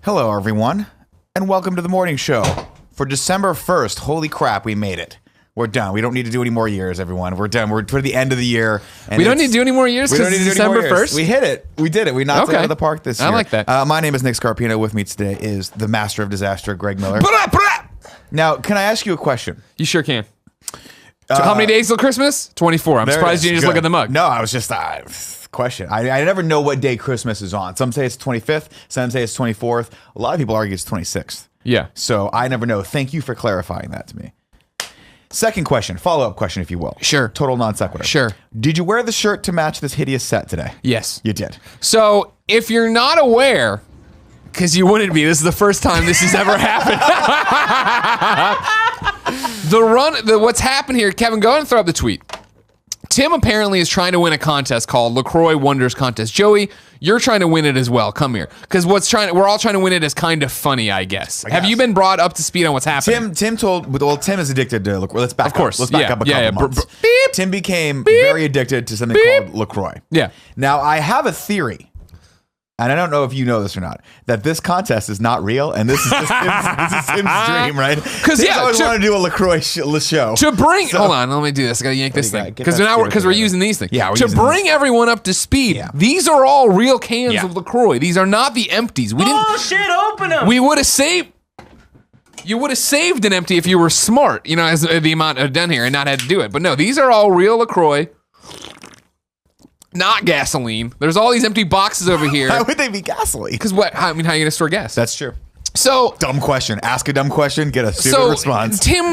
Hello, everyone, and welcome to the morning show for December 1st. Holy crap, we made it. We're done. We don't need to do any more years, everyone. We're done. We're toward the end of the year. And we don't need to do any more years because it's December 1st? We hit it. We did it. We knocked it out of the park this year. I like that. My name is Nick Scarpino. With me today is the master of disaster, Greg Miller. Now, can I ask you a question? You sure can. So how many days till Christmas? 24. I'm surprised you didn't just look at the mug. No, I was just... question. I never know what day Christmas is on. Some say it's 25th, some say it's 24th. A lot of people argue it's 26th. Yeah. So I never know. Thank you for clarifying that to me. Second question, follow-up question, if you will. Sure. Total non sequitur. Sure. Did you wear the shirt to match this hideous set today? Yes. You did. So if you're not aware, because you wouldn't be, this is the first time this has ever happened. What's happened here, Kevin, go ahead and throw up the tweet. Tim apparently is trying to win a contest called Croix Wonders contest. Joey, you're trying to win it as well. Come here, because we're all trying to win it as kind of funny, I guess. Have you been brought up to speed on what's happening? Tim is addicted to LaCroix. Let's back of course. Let's back up a couple months. Tim became very addicted to something called LaCroix. Yeah. Now I have a theory. And I don't know if you know this or not, that this contest is not real, and this is just Tim's dream, right? Because I always want to do a LaCroix show. To bring, hold on, let me do this. I gotta yank this thing because we're using these things. Yeah, to bring everyone up to speed. These are all real cans of LaCroix. These are not the empties. Bullshit! Open them. We would have saved. You would have saved an empty if you were smart, as the amount I've done here and not had to do it. But no, these are all real LaCroix. Not gasoline. There's all these empty boxes over here. Why would they be gasoline? Because how are you going to store gas? That's true. So dumb question. Ask a dumb question. Get a stupid response. Tim,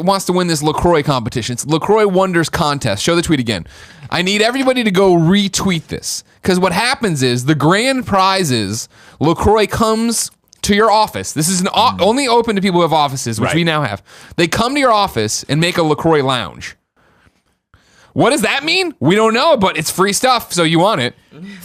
wants to win this LaCroix competition. It's LaCroix Wonders contest. Show the tweet again. I need everybody to go retweet this because what happens is the grand prize is LaCroix comes to your office. This is only open to people who have offices, which we now have. They come to your office and make a LaCroix lounge. What does that mean? We don't know, but it's free stuff, so you want it.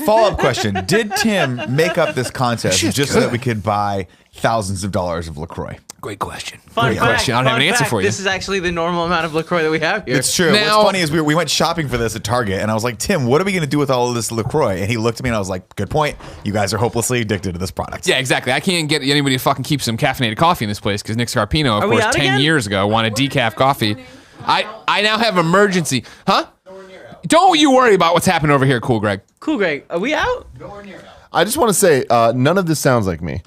Follow-up question. Did Tim make up this contest just so that we could buy thousands of dollars of LaCroix? Great question. Fun fact, I don't have an answer for you. This is actually the normal amount of LaCroix that we have here. It's true. Now, what's funny is we went shopping for this at Target, and I was like, Tim, what are we going to do with all of this LaCroix? And he looked at me, and I was like, good point. You guys are hopelessly addicted to this product. Yeah, exactly. I can't get anybody to fucking keep some caffeinated coffee in this place because Nick Scarpino, of course, 10 years ago wanted decaf coffee. I now have emergency. Huh? Don't you worry about what's happening over here, Cool Greg. Cool, Greg. Are we out? I just want to say, none of this sounds like me.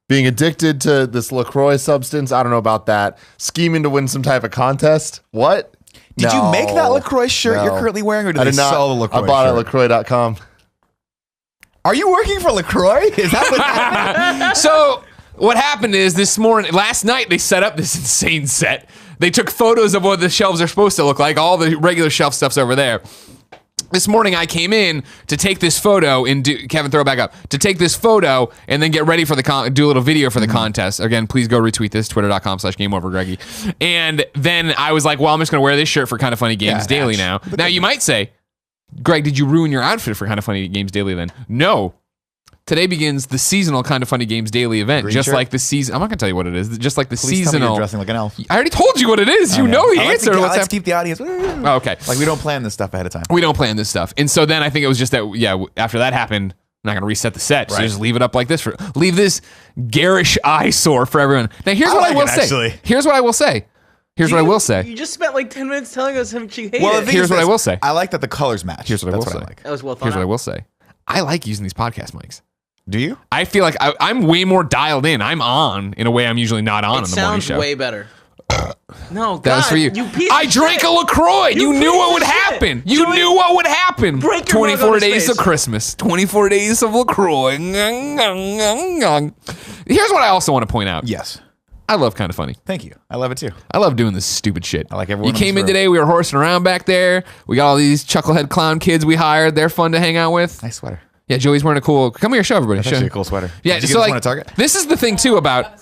Being addicted to this LaCroix substance, I don't know about that. Scheming to win some type of contest. What? Did you make that LaCroix shirt you're currently wearing, or did they sell the LaCroix shirt? I bought it at LaCroix.com. Are you working for LaCroix? Is that what happened? So what happened is last night, they set up this insane set. They took photos of what the shelves are supposed to look like. All the regular shelf stuff's over there. This morning, I came in to take this photo and Kevin, throw it back up. To take this photo and then get ready for do a little video for the contest. Again, please go retweet this, twitter.com/GameOverGreggy. And then I was like, well, I'm just going to wear this shirt for Kind of Funny Games Daily now. Now, you might say, Greg, did you ruin your outfit for Kind of Funny Games Daily then? No. Today begins the seasonal Kind of Funny Games Daily event. Green just shirt? like the season. I'm not going to tell you what it is. Just like the Please seasonal. tell me you're dressing like an elf. I already told you what it is. You know the answer. Let's keep the audience. Oh, okay. Like we don't plan this stuff ahead of time. We don't plan this stuff. And so then I think it was just that, after that happened, I'm not going to reset the set. So just leave it up like this. Leave this garish eyesore for everyone. Now, here's what I will say. Here's what I will say. Here's what I will say. You just spent like 10 minutes telling us how much you hate Well, it. Here's what I will say. I like that the colors match. Here's what I will say. That was well thought Here's what I out. will say. I like using these podcast mics. Do you? I feel like I'm way more dialed in. I'm on in a way I'm usually not on in the morning show. Sounds way better. No, God, That was for you. piece I of drank shit. a LaCroix. You knew what would piece of shit. happen. You Joey, knew what would happen. break your mug on 24 his days face. of Christmas. 24 days of LaCroix. Here's what I also want to point out. Yes. I love Kind of Funny. Thank you. I love it too. I love doing this stupid shit. I like everyone You in came this in room. today. We were horsing around back there. We got all these chucklehead clown kids we hired. They're fun to hang out with. Nice sweater. Yeah, Joey's wearing a cool. Come here, show everybody. That's Show. actually a cool sweater. Yeah, Did you so get this like one at Target? this is the thing too about.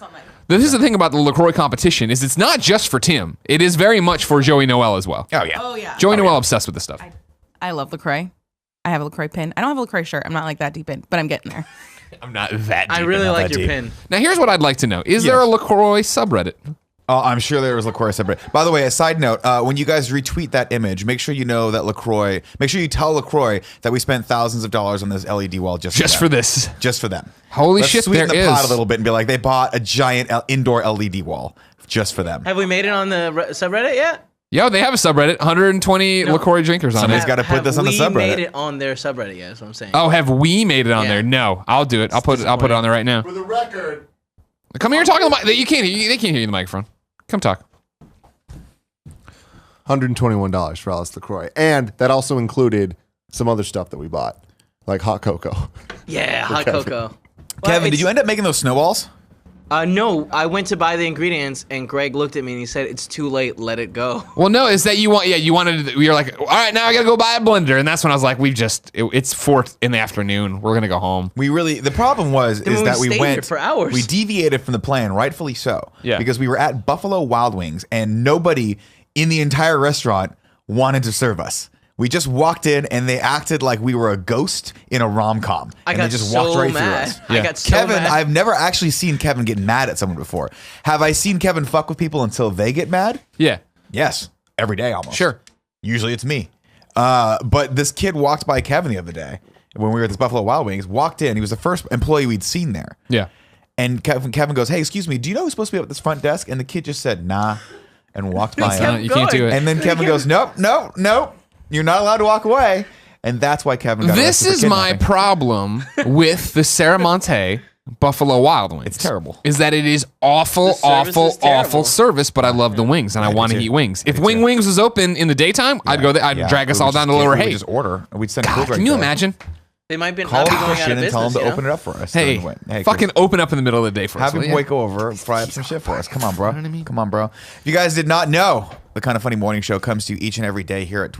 This is the thing about the LaCroix competition is it's not just for Tim. It is very much for Joey Noel as well. Oh yeah. Oh yeah. Joey Noel obsessed with this stuff. I love LaCroix. I have a LaCroix pin. I don't have a LaCroix shirt. I'm not like that deep in, but I'm getting there. I'm not that deep. I really like that your deep. pin. Now here's what I'd like to know. Is there a LaCroix subreddit? Oh, I'm sure there was LaCroix separate. By the way, a side note, when you guys retweet that image, make sure you know that LaCroix, make sure you tell LaCroix that we spent thousands of dollars on this LED wall just for this. Just for them. Holy Let's shit, sweeten there the pot is. a little bit and be like, they bought a giant indoor LED wall just for them. Have we made it on the subreddit yet? Yo, they have a subreddit. 120 LaCroix drinkers on Somebody's it. got to put this on the Have we subreddit. made it on their subreddit yet? That's what I'm saying. Oh, have we made it on Yeah. there? No, I'll do it. I'll put it on there right now. For the record, Come here, talk on the mic. You can't. They can't hear you in the microphone. Come talk. $121 for Alice LaCroix. And that also included some other stuff that we bought, like hot cocoa. Yeah, hot cocoa. Well, Kevin, did it's- you end up making those snowballs? No, I went to buy the ingredients, and Greg looked at me and he said, "It's too late. Let it go." Well, no, is that you want? Yeah, you wanted. You're like, all right, now I gotta go buy a blender, and that's when I was like, it's 4 in the afternoon. We're gonna go home. The problem was Then is we that we stayed went here for hours. We deviated from the plan, rightfully so. Yeah. Because we were at Buffalo Wild Wings and nobody in the entire restaurant wanted to serve us. We just walked in and they acted like we were a ghost in a rom-com. I And got they just so walked right mad. through us. I got so Kevin, mad. I've never actually seen Kevin get mad at someone before. Have I seen Kevin fuck with people until they get mad? Yeah, Yes. Every day almost. sure. Usually it's me. But this kid walked by Kevin the other day when we were at this Buffalo Wild Wings, walked in. He was the first employee we'd seen there. Yeah. And Kevin goes, "Hey, excuse me, do you know who's supposed to be up at this front desk?" And the kid just said, "Nah," and walked by him. You can't do it. And then Kevin goes, "Nope, nope, nope. You're not allowed to walk away." And that's why Kevin got This arrested for is my kidnapping. problem with the Serramonte Buffalo Wild Wings. It's terrible. Is that it is awful, The service awful, is terrible. awful service, but I love the wings and I want to too. eat wings. If do Wing too. Wings was open in the daytime, I'd go there. I'd Yeah, drag us we all would down to just- Lower we would Hay. just order. And we'd send God, food right can you there. imagine? They might be Call not be going out Christian of and tell him business. to You know? open it up for us. Hey, Hey, fucking open up in the middle of the day for us. have will him ya? wake over, fry up some shit for us. Come on, bro. Come on, bro. If you guys did not know, the Kind of Funny Morning Show comes to you each and every day here at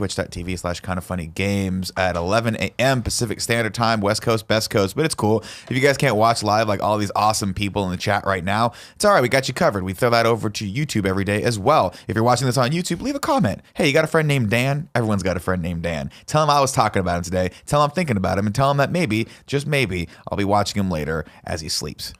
twitch.tv/kindoffunnygames at 11 a.m. Pacific Standard Time, West Coast, Best Coast. But it's cool. If you guys can't watch live like all these awesome people in the chat right now, it's all right. We got you covered. We throw that over to YouTube every day as well. If you're watching this on YouTube, leave a comment. Hey, you got a friend named Dan? Everyone's got a friend named Dan. Tell him I was talking about him today. Tell him I'm thinking about him and tell him that maybe, just maybe, I'll be watching him later as he sleeps.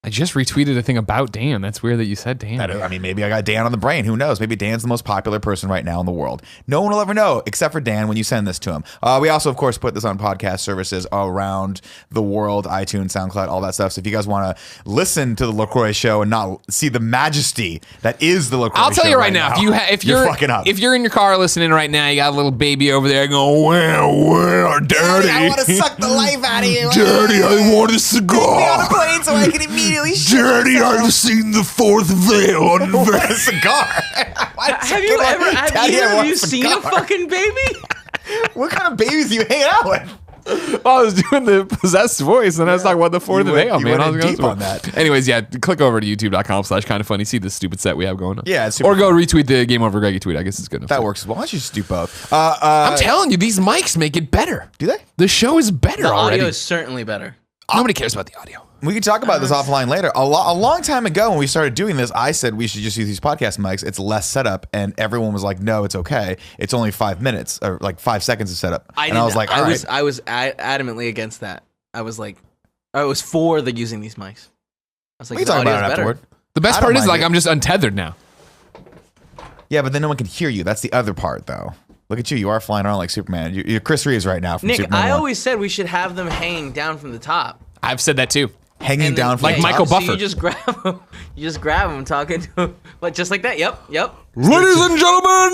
I just retweeted a thing about Dan. That's weird that you said Dan. I mean, maybe I got Dan on the brain. Who knows? Maybe Dan's the most popular person right now in the world. No one will ever know except for Dan when you send this to him. We also, of course, put this on podcast services around the world, iTunes, SoundCloud, all that stuff. So if you guys want to listen to the LaCroix show and not see the majesty that is the LaCroix show, I'll tell you right now, if you're you're fucking up. if you're in your car listening right now, you got a little baby over there going, well, daddy, I want to suck the life out of you. daddy, I want a Get me on a cigar. plane so I can immediately Daddy, I've seen the fourth veil on a cigar. Have you ever? Have Daddy, either I of want you a seen a cigar. fucking baby? What kind of babies do you hang out with? I was doing the possessed voice, and I was talking about the fourth You went- veil, you man. went I in was going deep on that. Anyways, yeah, click over to youtube.com/kindoffunny. See the stupid set we have going on. Yeah, it's super or go retweet the Game Over Greggy tweet. I guess it's good enough. That works as well. Why don't you just do both? I'm telling you, these mics make it better. Do they? The show is better The already. audio is certainly better. Nobody cares about the audio. We can talk about this offline later. A long time ago when we started doing this, I said we should just use these podcast mics. It's less setup. And everyone was like, no, it's okay. It's only 5 minutes or like 5 seconds of setup. I was like, all right. I was adamantly against that. I was like, I was for the using these mics. I was like, We can talk the about it audio's better. afterward. The best I don't part is mind like it. I'm just untethered now. Yeah, but then no one can hear you. That's the other part, though. Look at you. You are flying around like Superman. You're Chris Reeves right now from Nick, Superman I 1. always said we should have them hanging down from the top. I've said that too. Hanging And down then- from like the top. Michael So Buffer. you just grab them. You just grab them, talking to them, like just like that. Yep. Ladies and gentlemen,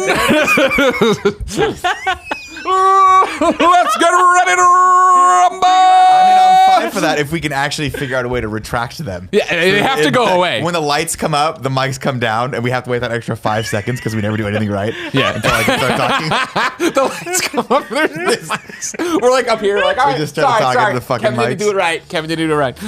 let's get ready to rumble. I mean, I'm fine for that if we can actually figure out a way to retract them. Yeah, they have to go away. When the lights come up, the mics come down, and we have to wait that extra 5 seconds because we never do anything right. Yeah. Until I can start talking. The lights come up. There's no mics. We're like up here, like, all right, just started sorry, talking to sorry. the fucking Kevin mics. didn't do it right. Kevin didn't do it right.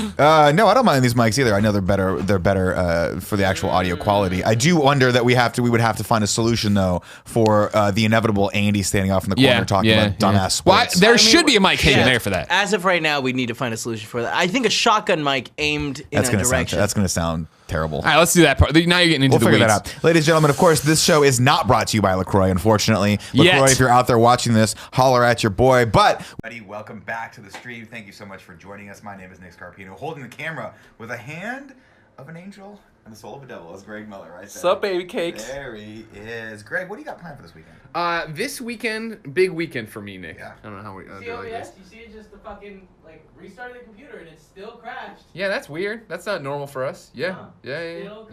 No, I don't mind these mics either. I know they're better. They're better for the actual audio quality. I do wonder that we would have to find a solution though for the inevitable Andy standing off in the corner talking about dumbass Well, sports. there should be a mic hanging there for that. As of right now, we need to find a solution for that. I think a shotgun mic aimed in That's a gonna direction. sound terrible. All right, let's do that part. Now you're getting into We'll the figure weeds. that out. Ladies and gentlemen, of course, this show is not brought to you by LaCroix, unfortunately. Yet. LaCroix, if you're out there watching this, holler at your boy. But, buddy, welcome back to the stream. Thank you so much for joining us. My name is Nick Scarpino, holding the camera with a hand of an angel And the soul of a devil is Greg Miller right there. Sup, baby cakes? There he is. Greg, what do you got planned for this weekend? This weekend, big weekend for me, Nick. Yeah. I don't know how we See do like OBS? this. You see it just the fucking restarted the computer and it still crashed. Yeah, that's weird. That's not normal for us. Yeah. Huh. Yeah.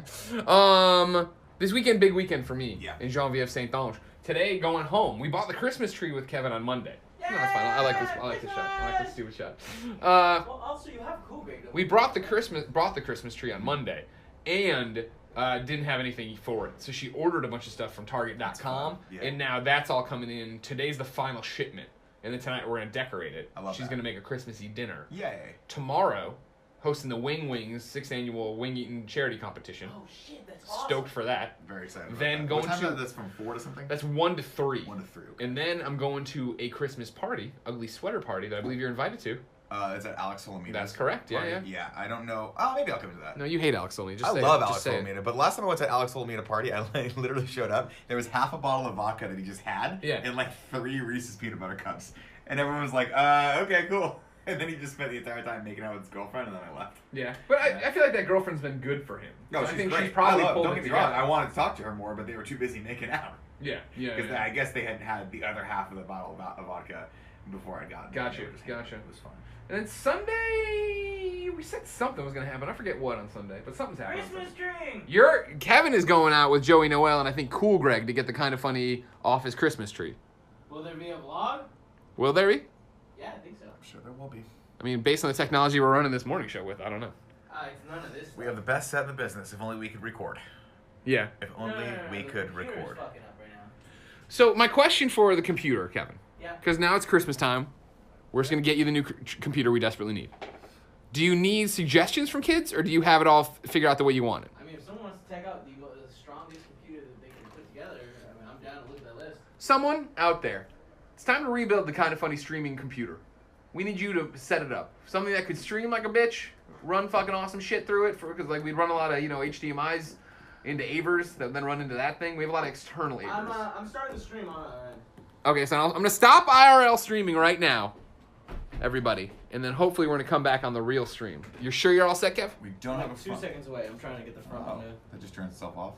Still This weekend, big weekend for me. Yeah. In Jean-Vive Saint Ange. Today, going home. We bought the Christmas tree with Kevin on Monday. No, that's fine. I like this. I like this shot. I like this stupid shot. Well, also you have cool Greg. We brought the Christmas tree on Monday, and didn't have anything for it. So she ordered a bunch of stuff from Target.com, Yeah. and now that's all coming in. Today's the final shipment, and then tonight we're gonna decorate it. I love She's that. gonna make a Christmassy dinner. Yay. Tomorrow, hosting the Wing Wings 6th annual wing eating charity competition. Oh shit, that's awesome. Stoked for that. Very excited about Then that. going what time to- is this from 4 to something? That's 1 to 3. 1 to 3. Okay. And then I'm going to a Christmas party, ugly sweater party that I believe you're invited to. Is that Alex Solomita? That's correct, yeah, party? Yeah, I don't know. Oh, maybe I'll come to that. No, you hate Alex Solomita. Just I say love it. Alex Just say it. Solomita, but last time I went to Alex Solomita party, I literally showed up. There was half a bottle of vodka that he just had, Yeah. and like 3 Reese's peanut butter cups, and everyone was like, "Okay, cool." And then he just spent the entire time making out with his girlfriend, and then I left. Yeah, but I feel like that girlfriend's been good for him. No, So she's I think great. she's probably I love, pulled don't it get me wrong. together. I wanted to talk to her more, but they were too busy making out. Yeah. Because I guess they hadn't had the other half of the bottle of vodka before I got. Gotcha, They were just hanging out. gotcha. It was fun. And then Sunday, we said something was gonna happen. I forget what on Sunday, but something's happening. on Christmas Sunday. tree. Kevin is going out with Joey Noel and I think Cool Greg to get the kind of funny off his Christmas tree. Will there be a vlog? Will there be? Yeah, I think so. I'm sure there will be. I mean, based on the technology we're running this morning show with, I don't know. It's none of this. We have the best set in the business. If only we could record. Yeah. If only we the could computer's record. fucking up right now. So my question for the computer, Kevin, Yeah. because now it's Christmas time, we're just gonna get you the new computer we desperately need. Do you need suggestions from kids, or do you have it all figured out the way you want it? I mean, if someone wants to check out the strongest computer that they can put together, I mean, I'm down to look at that list. Someone out there, it's time to rebuild the kind of funny streaming computer. We need you to set it up. Something that could stream like a bitch, run fucking awesome shit through it, because like we'd run a lot of HDMI's into Avers that then run into that thing. We have a lot of external Avers. I'm starting the stream on our end. Okay, so I'm gonna stop IRL streaming right now, everybody, and then hopefully we're gonna come back on the real stream. You're sure you're all set, Kev? We don't have a 2 front. seconds away. I'm trying to get the front Oh, window. that just turns itself off.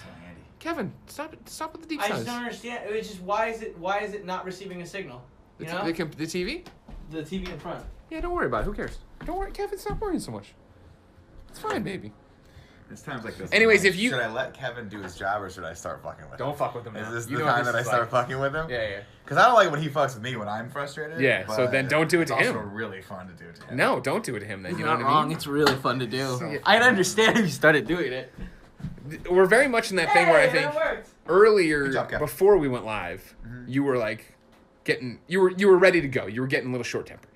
So handy. Kevin, stop with the deep I size. just don't understand. It's just why is it not receiving a signal? You know, The TV? the TV in front. Yeah, don't worry about it. Who cares? Don't worry, Kevin. Stop worrying so much. It's fine, baby. It's times like this. Anyways, I'm like, if you- should I let Kevin do his job or should I start fucking with him? Don't fuck with him Is now. this You the know what time this that I is start like. fucking with him? Yeah. Because I don't like when he fucks with me when I'm frustrated. Yeah, so but then don't do it it's to also him. really fun to do it to him. No, don't do it to him then. You You're know not what I wrong. mean? It's really fun to do. So- I'd understand if you started doing it. We're very much in that thing where I Hey, think that worked. earlier, Good job, Kev. before we went live, you were like you were ready to go. You were getting a little short tempered.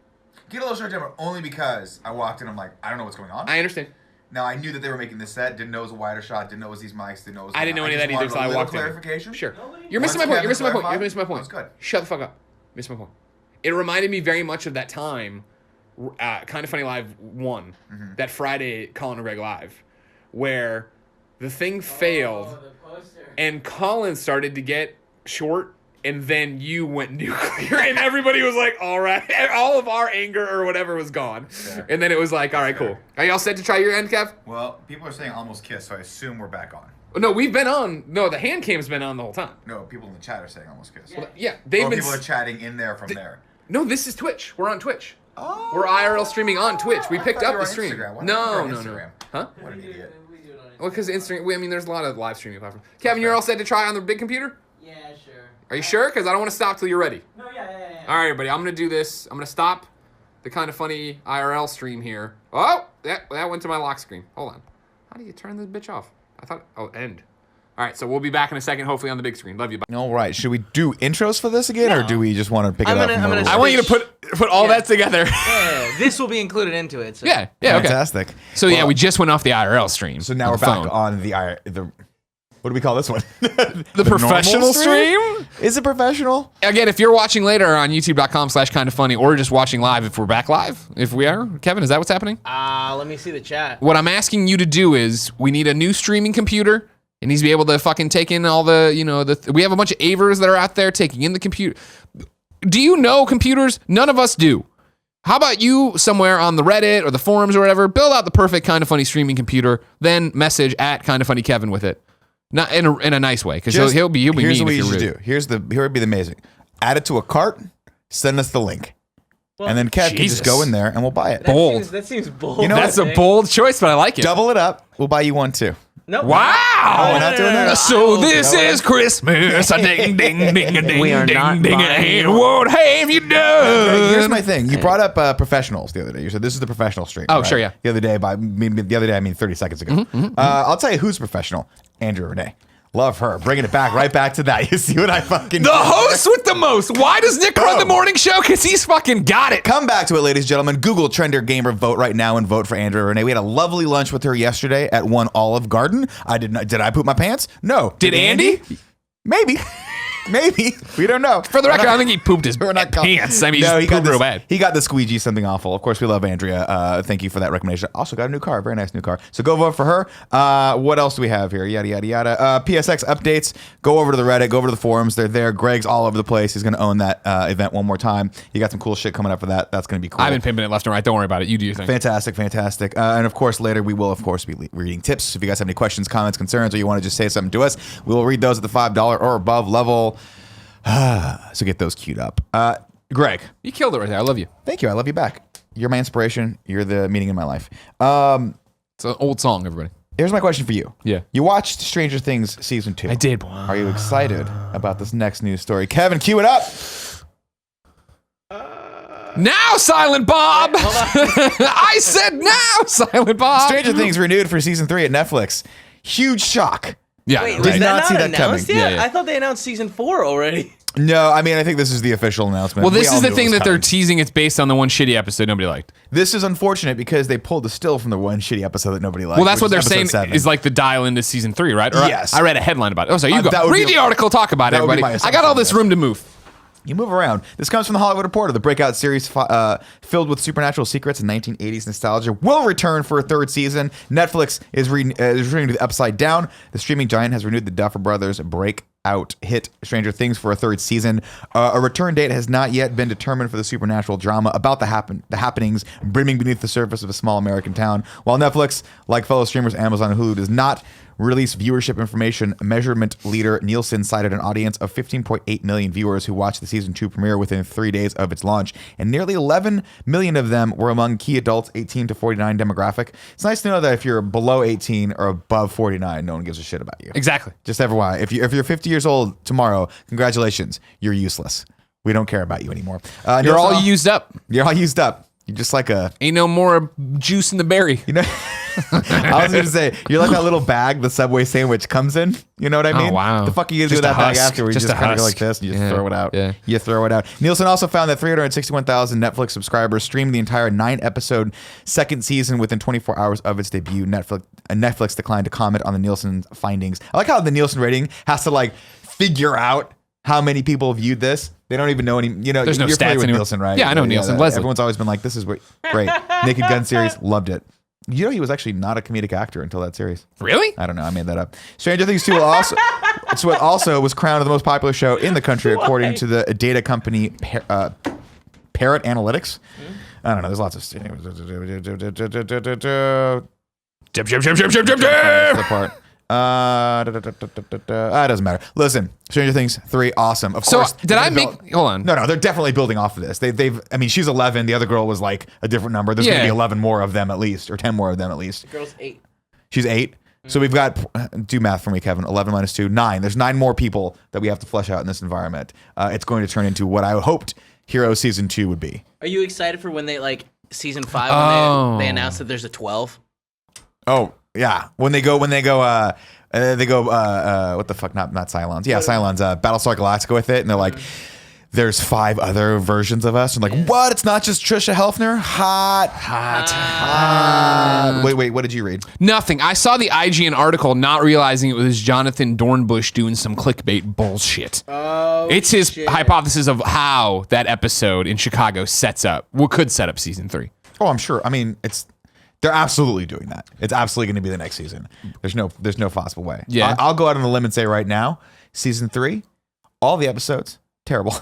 Get a little short temper only because I walked in. I'm like, I don't know what's going on. I understand. Now I knew that they were making this set. Didn't know it was a wider shot. Didn't know it was these mics. Didn't know it was. I didn't know any of that just either, so wanted I a little walked in. clarification. Sure. Nobody- You're missing my Once point. You're missing my Kevin point. You're missing my clarified, point. that was good. Shut the fuck up. Missing my point. It reminded me very much of that time, Kind of Funny Live 1, that Friday Colin and Greg Live, where the thing failed Oh, the poster. and Colin started to get short. And then you went nuclear, and everybody was like, all right. All of our anger or whatever was gone. Fair. And then it was like, all right, cool. Are y'all set to try your end, Kev? Well, people are saying almost kissed, so I assume we're back on. No, we've been on. No, the hand cam's been on the whole time. No, people in the chat are saying almost kissed. Yeah. Yeah, they've Oh, been. people are chatting in there from there. No, this is Twitch. We're on Twitch. Oh, We're IRL streaming on Twitch. We I picked thought you up were the on stream. Instagram. Why No, not no, on no. Instagram? Huh? What an idiot. We do it on Instagram. Well, because Instagram. I mean, there's a lot of live streaming platforms. Kevin, you're all set to try on the big computer? Yeah, sure. Are you sure? Because I don't want to stop till you're ready. No, yeah. All right, everybody. I'm gonna do this. I'm gonna stop the Kind of Funny IRL stream here. Oh, that went to my lock screen. Hold on. How do you turn this bitch off? I thought. Oh, end. All right, so we'll be back in a second, hopefully on the big screen. Love you. Bye. All right. Should we do intros for this again, or do we just want to pick I'm it up? gonna- from I'm where gonna we I were? want you to put all that together. Yeah, this will be included into it. So. yeah. Okay. Fantastic. So yeah, we just went off the IRL stream. So now on we're the back phone. on the. What do we call this one? The professional normal stream? Is it professional? Again, if you're watching later on youtube.com/kindoffunny or just watching live, if we're back live, if we are, Kevin, is that what's happening? Let me see the chat. What I'm asking you to do is we need a new streaming computer. It needs to be able to fucking take in all the, we have a bunch of Avers that are out there taking in the computer. Do you know computers? None of us do. How about you somewhere on the Reddit or the forums or whatever, build out the perfect Kind of Funny streaming computer, then message at Kind of Funny Kevin with it. Not in a nice way, because he'll be Here's mean what if you you're should rude. do. Here would be the amazing. Add it to a cart, send us the link. And then Kev can just go in there and we'll buy it. Bold. That seems bold. You know That's a bold choice, but I like it. Double it up. We'll buy you one too. Nope. Wow. we're not doing that? So this is Christmas. A ding, ding, ding, a ding, We are ding, not ding, buying and what have you done? Here's my thing. You brought up professionals the other day. You said this is the professional stream. Oh, right? sure, yeah. The other day, I mean 30 seconds ago. I'll tell you who's professional. Andrew Renee. Love her. Bringing it back right back to that. You see what I fucking The host with the most. Why does Nick run the morning show? Because he's fucking got it. Come back to it, ladies and gentlemen. Google Trender Gamer vote right now and vote for Andrew Renee. We had a lovely lunch with her yesterday at One Olive Garden. Did I poop my pants? No. Did Andy? Maybe. Maybe. We don't know. For the record, I think he pooped his We're not pants. I mean, no, he pooped real bad. He got the squeegee, something awful. Of course, we love Andrea. Thank you for that recommendation. Also got a new car, very nice new car. So go vote for her. What else do we have here? Yada yada yada. PSX updates. Go over to the Reddit. Go over to the forums. They're there. Greg's all over the place. He's going to own that event one more time. You got some cool shit coming up for that. That's going to be cool. I've been pimping it left and right. Don't worry about it. You do your thing. Fantastic, fantastic. And of course, later we will, of course, be reading tips. So if you guys have any questions, comments, concerns, or you want to just say something to us, we will read those at the $5 or above level. So get those queued up. Greg. You killed it right there. I love you. Thank you. I love you back. You're my inspiration. You're the meaning in my life. It's an old song, everybody. Here's my question for you. Yeah. You watched Stranger Things season 2. I did. Are you excited about this next news story? Kevin, cue it up. Now, Silent Bob. I said now, Silent Bob. Stranger Things renewed for season 3 at Netflix. Huge shock. Yeah. Wait, right. did Did that not see that announced coming. yet? Yeah, yeah. I thought they announced season 4 already. No, I mean, I think this is the official announcement. Well, We this all is the knew it thing was that they're coming. teasing. It's based on the one shitty episode nobody liked. This is unfortunate because they pulled the still from the one shitty episode that nobody liked. Well, that's which what they're is episode saying 7. is like the dial into season 3, right? Or Yes. I read a headline about it. Oh, sorry, you go. that would Read be- the article. Talk about it, that would be everybody. my I got all this assumption, room to move. You move around. This comes from the Hollywood Reporter. The breakout series filled with supernatural secrets and 1980s nostalgia will return for a third season. Netflix is returning to the Upside Down. The streaming giant has renewed the Duffer Brothers breakout hit Stranger Things for a third season. A return date has not yet been determined for the supernatural drama about the happenings brimming beneath the surface of a small American town. While Netflix, like fellow streamers Amazon and Hulu, does not release viewership information, measurement leader Nielsen cited an audience of 15.8 million viewers who watched the season 2 premiere within 3 days of its launch, and nearly 11 million of them were among key adults 18 to 49 demographic. It's nice to know that if you're below 18 or above 49, no one gives a shit about you. Exactly. Just FYI, if you're 50 years old tomorrow, congratulations, you're useless. We don't care about you anymore. You're Nielsen all used up. You're all used up. You're just like a, Ain't no more juice in the berry. you know. I was gonna say you're like that little bag the Subway sandwich comes in. You know what I mean? wow. The fuck are you gonna do Just with a that bag husk. after? You Just just a kind of go husk. like this and you just Yeah. throw it out. Yeah. You throw it out. Nielsen also found that 361,000 Netflix subscribers streamed the entire 9-episode second season within 24 hours of its debut. Netflix declined to comment on the Nielsen findings. I like how the Nielsen rating has to like figure out how many people viewed this. They don't even know any. You know, There's no you're familiar stats with anywhere. Nielsen, right? Yeah, I know Nielsen. that- Leslie. Everyone's always been like, "This is great." Naked Gun series, loved it. You know, he was actually not a comedic actor until that series. Really? I don't know. I made that up. Stranger Things 2 will also, so it also was crowned the most popular show in the country, according to the data company Parrot Analytics. I don't know. There's lots of the part. It doesn't matter. Listen, Stranger Things 3, awesome. Of So course. did I make? Hold on. No, they're definitely building off of this. They've. I mean, she's 11. The other girl was like a different number. There's gonna Yeah. be 11 more of them at least, or 10 more of them at least. Girl's 8. She's 8. So we've got, do math for me, Kevin. 11 minus 2, 9. There's 9 more people that we have to flesh out in this environment. It's going to turn into what I hoped Heroes Season 2 would be. Are you excited for when they like season 5 Oh. when they announce that there's a 12? Oh, yeah. When they go, what the fuck, not Cylons. Yeah, Cylons, Battlestar Galactica with it. And they're like, there's 5 other versions of us. And like, what? It's not just Trisha Helfner? Hot. Wait, what did you read? Nothing. I saw the IGN article, not realizing it was Jonathan Dornbush doing some clickbait bullshit. Oh, It's his hypothesis of how that episode in Chicago sets up, could set up season 3. Oh, I'm sure. I mean, they're absolutely doing that. It's absolutely going to be the next season. There's no possible way. Yeah. I'll go out on a limb and say right now, season 3, all the episodes, terrible.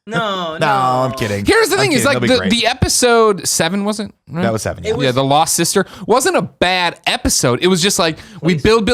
No, No, I'm kidding. Here's the I'm thing: is kidding. like That'll be great. the episode 7 wasn't. Right? That was 7. Yeah. Yeah, the Lost Sister wasn't a bad episode. It was just like we build.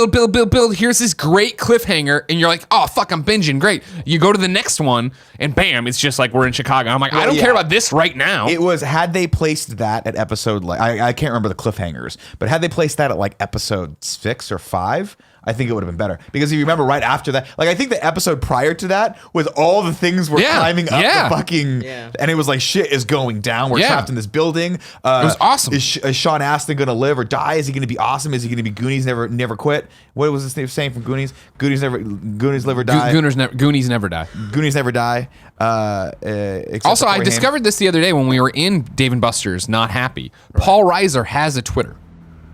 Here's this great cliffhanger, and you're like, oh fuck, I'm binging. Great. You go to the next one, and bam, it's just like we're in Chicago. I'm like, I don't care about this right now. It was, had they placed that at episode, like I can't remember the cliffhangers, but had they placed that at like episode 6 or 5, I think it would have been better. Because if you remember right after that, like I think the episode prior to that was all the things were climbing up the fucking, and it was like shit is going down. We're trapped in this building. It was awesome. Is Sean Astin going to live or die? Is he going to be awesome? Is he going to be Goonies never quit? What was this saying from Goonies? Goonies live or die. Goonies never die. Goonies never die. Also, I discovered this the other day when we were in Dave & Buster's. Not happy. Paul Reiser has a Twitter.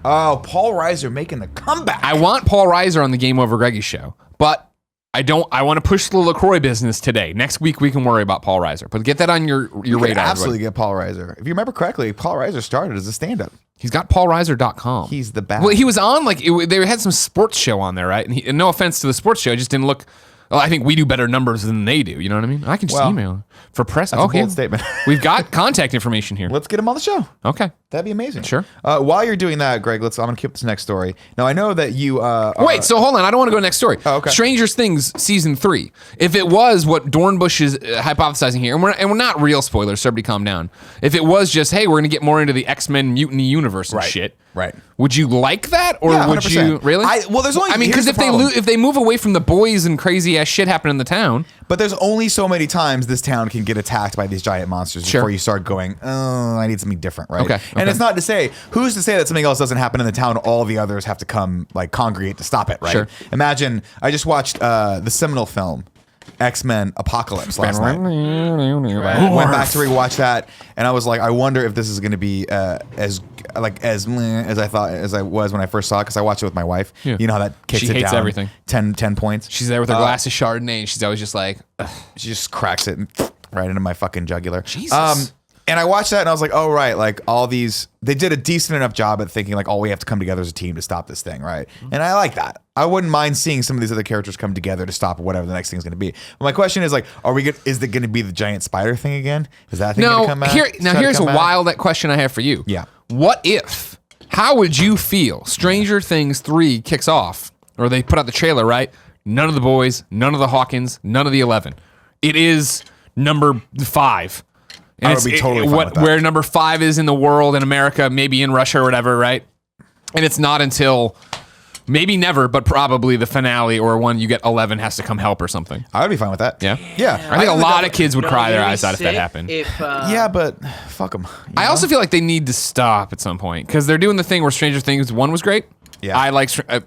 Oh, Paul Reiser making the comeback. I want Paul Reiser on the Game Over Greggy show, but I don't. I want to push the LaCroix business today. Next week we can worry about Paul Reiser, but get that on your radar. Absolutely get Paul Reiser. If you remember correctly, Paul Reiser started as a stand-up. He's got paulreiser.com. He's the best. Well, he was on they had some sports show on there, right? And no offense to the sports show, it just didn't look. Well, I think we do better numbers than they do. You know what I mean? I can just email him for press. That's a bold statement. We've got contact information here. Let's get him on the show. Okay. That'd be amazing. Sure. While you're doing that, Greg, I'm going to keep this next story. Now, I know that you... Wait, so hold on. I don't want to go next story. Oh, okay. Stranger Things Season 3. If it was what Dornbush is hypothesizing here, and we're not real spoilers, so everybody calm down. If it was just, hey, we're going to get more into the X-Men Mutiny Universe and shit. Right. Would you like that? Or Yeah, would 100%. you... Really? Well, there's only... I mean, because if they move away from the boys and crazy-ass shit happening in the town... But there's only so many times this town can get attacked by these giant monsters before you start going, oh, I need something different, right? Okay. And it's not to say, who's to say that something else doesn't happen in the town, all the others have to come, like, congregate to stop it, right? Sure. Imagine, I just watched the seminal film, X-Men Apocalypse last night. Went back to rewatch that, and I was like, I wonder if this is going to be as I thought as I was when I first saw it, because I watched it with my wife. Yeah. You know how that kicks She it hates down. everything. 10 points. She's there with her glass of Chardonnay, and she's always just like... She just cracks it right into my fucking jugular. Jesus. And I watched that and I was like, oh, right. Like all these, they did a decent enough job at thinking like, oh, we have to come together as a team to stop this thing, right? And I like that. I wouldn't mind seeing some of these other characters come together to stop whatever the next thing is going to be. But my question is like, is it going to be the giant spider thing again? Is that thing going to come back? Here's a wild question I have for you. Yeah. What if? How would you feel? Stranger Things 3 kicks off, or they put out the trailer, right? None of the boys, none of the Hawkins, none of the 11. It is number 5. And I would be totally fine with that. where number 5 is in the world, in America, maybe in Russia or whatever, right? And it's not until maybe never, but probably the finale or when you get 11 has to come help or something. I would be fine with that. Yeah? Yeah. I think a lot of kids would No, cry their you'd be eyes out if that sick happened. Yeah, but fuck them. I also feel like they need to stop at some point because they're doing the thing where Stranger Things 1 was great. Yeah. I like, and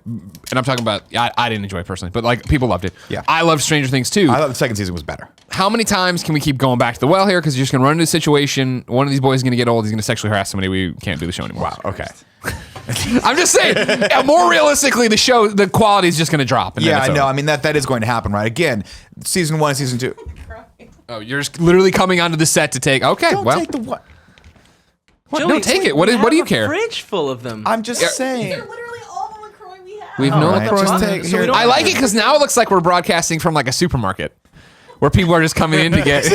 I'm talking about, I didn't enjoy it personally, but like people loved it. Yeah. I loved Stranger Things 2. I thought the second season was better. How many times can we keep going back to the well here? Because you're just going to run into a situation. One of these boys is going to get old. He's going to sexually harass somebody. We can't do the show anymore. Wow. Okay. I'm just saying, more realistically, the quality is just going to drop. And Yeah, then I it's know. over. I mean, that is going to happen, right? Again, season 1 and season 2. Oh, you're just literally coming onto the set to take. Okay, Don't well, take the what? what? Joey, No, take it. What we do you have a care? Fridge full of them. I'm just saying. Literally all the LaCroix we have. We've no right, LaCroix. just take- So we don't- I like it because now it looks like we're broadcasting from like a supermarket where people are just coming in to get. She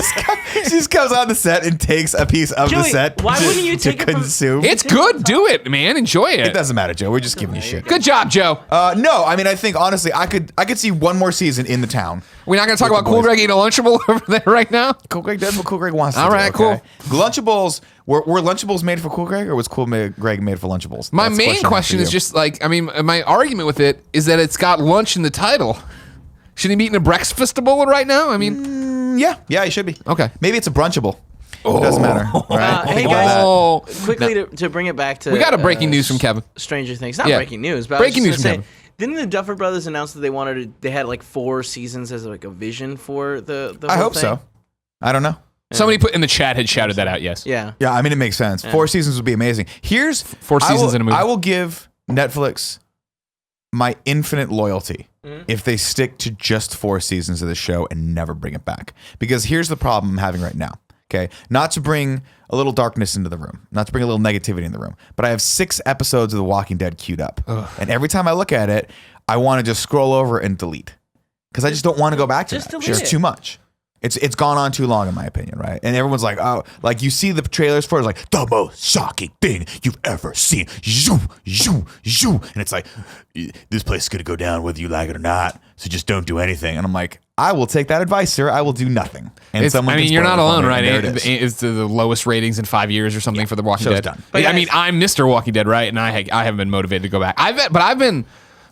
just comes on the set and takes a piece of the Joey, set. why wouldn't you to take it from- consume? It's good. Do it, man. Enjoy it. It doesn't matter, Joe. We're just giving you shit. Good job, Joe. No, I mean, I think honestly, I could see one more season in the town. We're not going to talk with about the Cool boys. Greg eating a Lunchable over there right now. Cool Greg does what Cool Greg wants to All do. right, okay? Lunchables, were Lunchables made for Cool Greg or was Greg made for Lunchables? My That's the main I question have is for you. just like, I mean, my argument with it is that it's got lunch in the title. Should he be eating a breakfastable right now? I mean, yeah, he should be. Okay. Maybe it's a brunchable. It doesn't matter. Right? Hey, Think about guys. that. oh, Quickly to bring it back to we got a breaking news from Kevin. Stranger Things. Not Yeah. breaking news, but Breaking I news was from just gonna say, didn't the Duffer Brothers announce that they had like 4 seasons as like a vision for the I whole hope thing? so. I don't know. Somebody put in the chat had shouted that out. Yes. Yeah. Yeah, I mean, it makes sense. 4 seasons would be amazing. Here's 4 seasons in a movie. I will give Netflix my infinite loyalty if they stick to just 4 seasons of the show and never bring it back. Because here's the problem I'm having right now. Okay, not to bring a little darkness into the room, not to bring a little negativity in the room, but I have 6 episodes of The Walking Dead queued up, and every time I look at it, I want to just scroll over and delete because I just don't want to go back to Just that. It's delete just it. too much. It's gone on too long, in my opinion, right? And everyone's like, oh, like you see the trailers for it, it's like the most shocking thing you've ever seen. Zoo, zoo, zoo. And it's like, this place is gonna go down whether you like it or not. So just don't do anything. And I'm like, I will take that advice, sir. I will do nothing. And you're not alone, right? It's the lowest ratings in 5 years or something for The Walking show's Dead. done. But I mean, I'm Mr. Walking Dead, right? And I haven't been motivated to go back.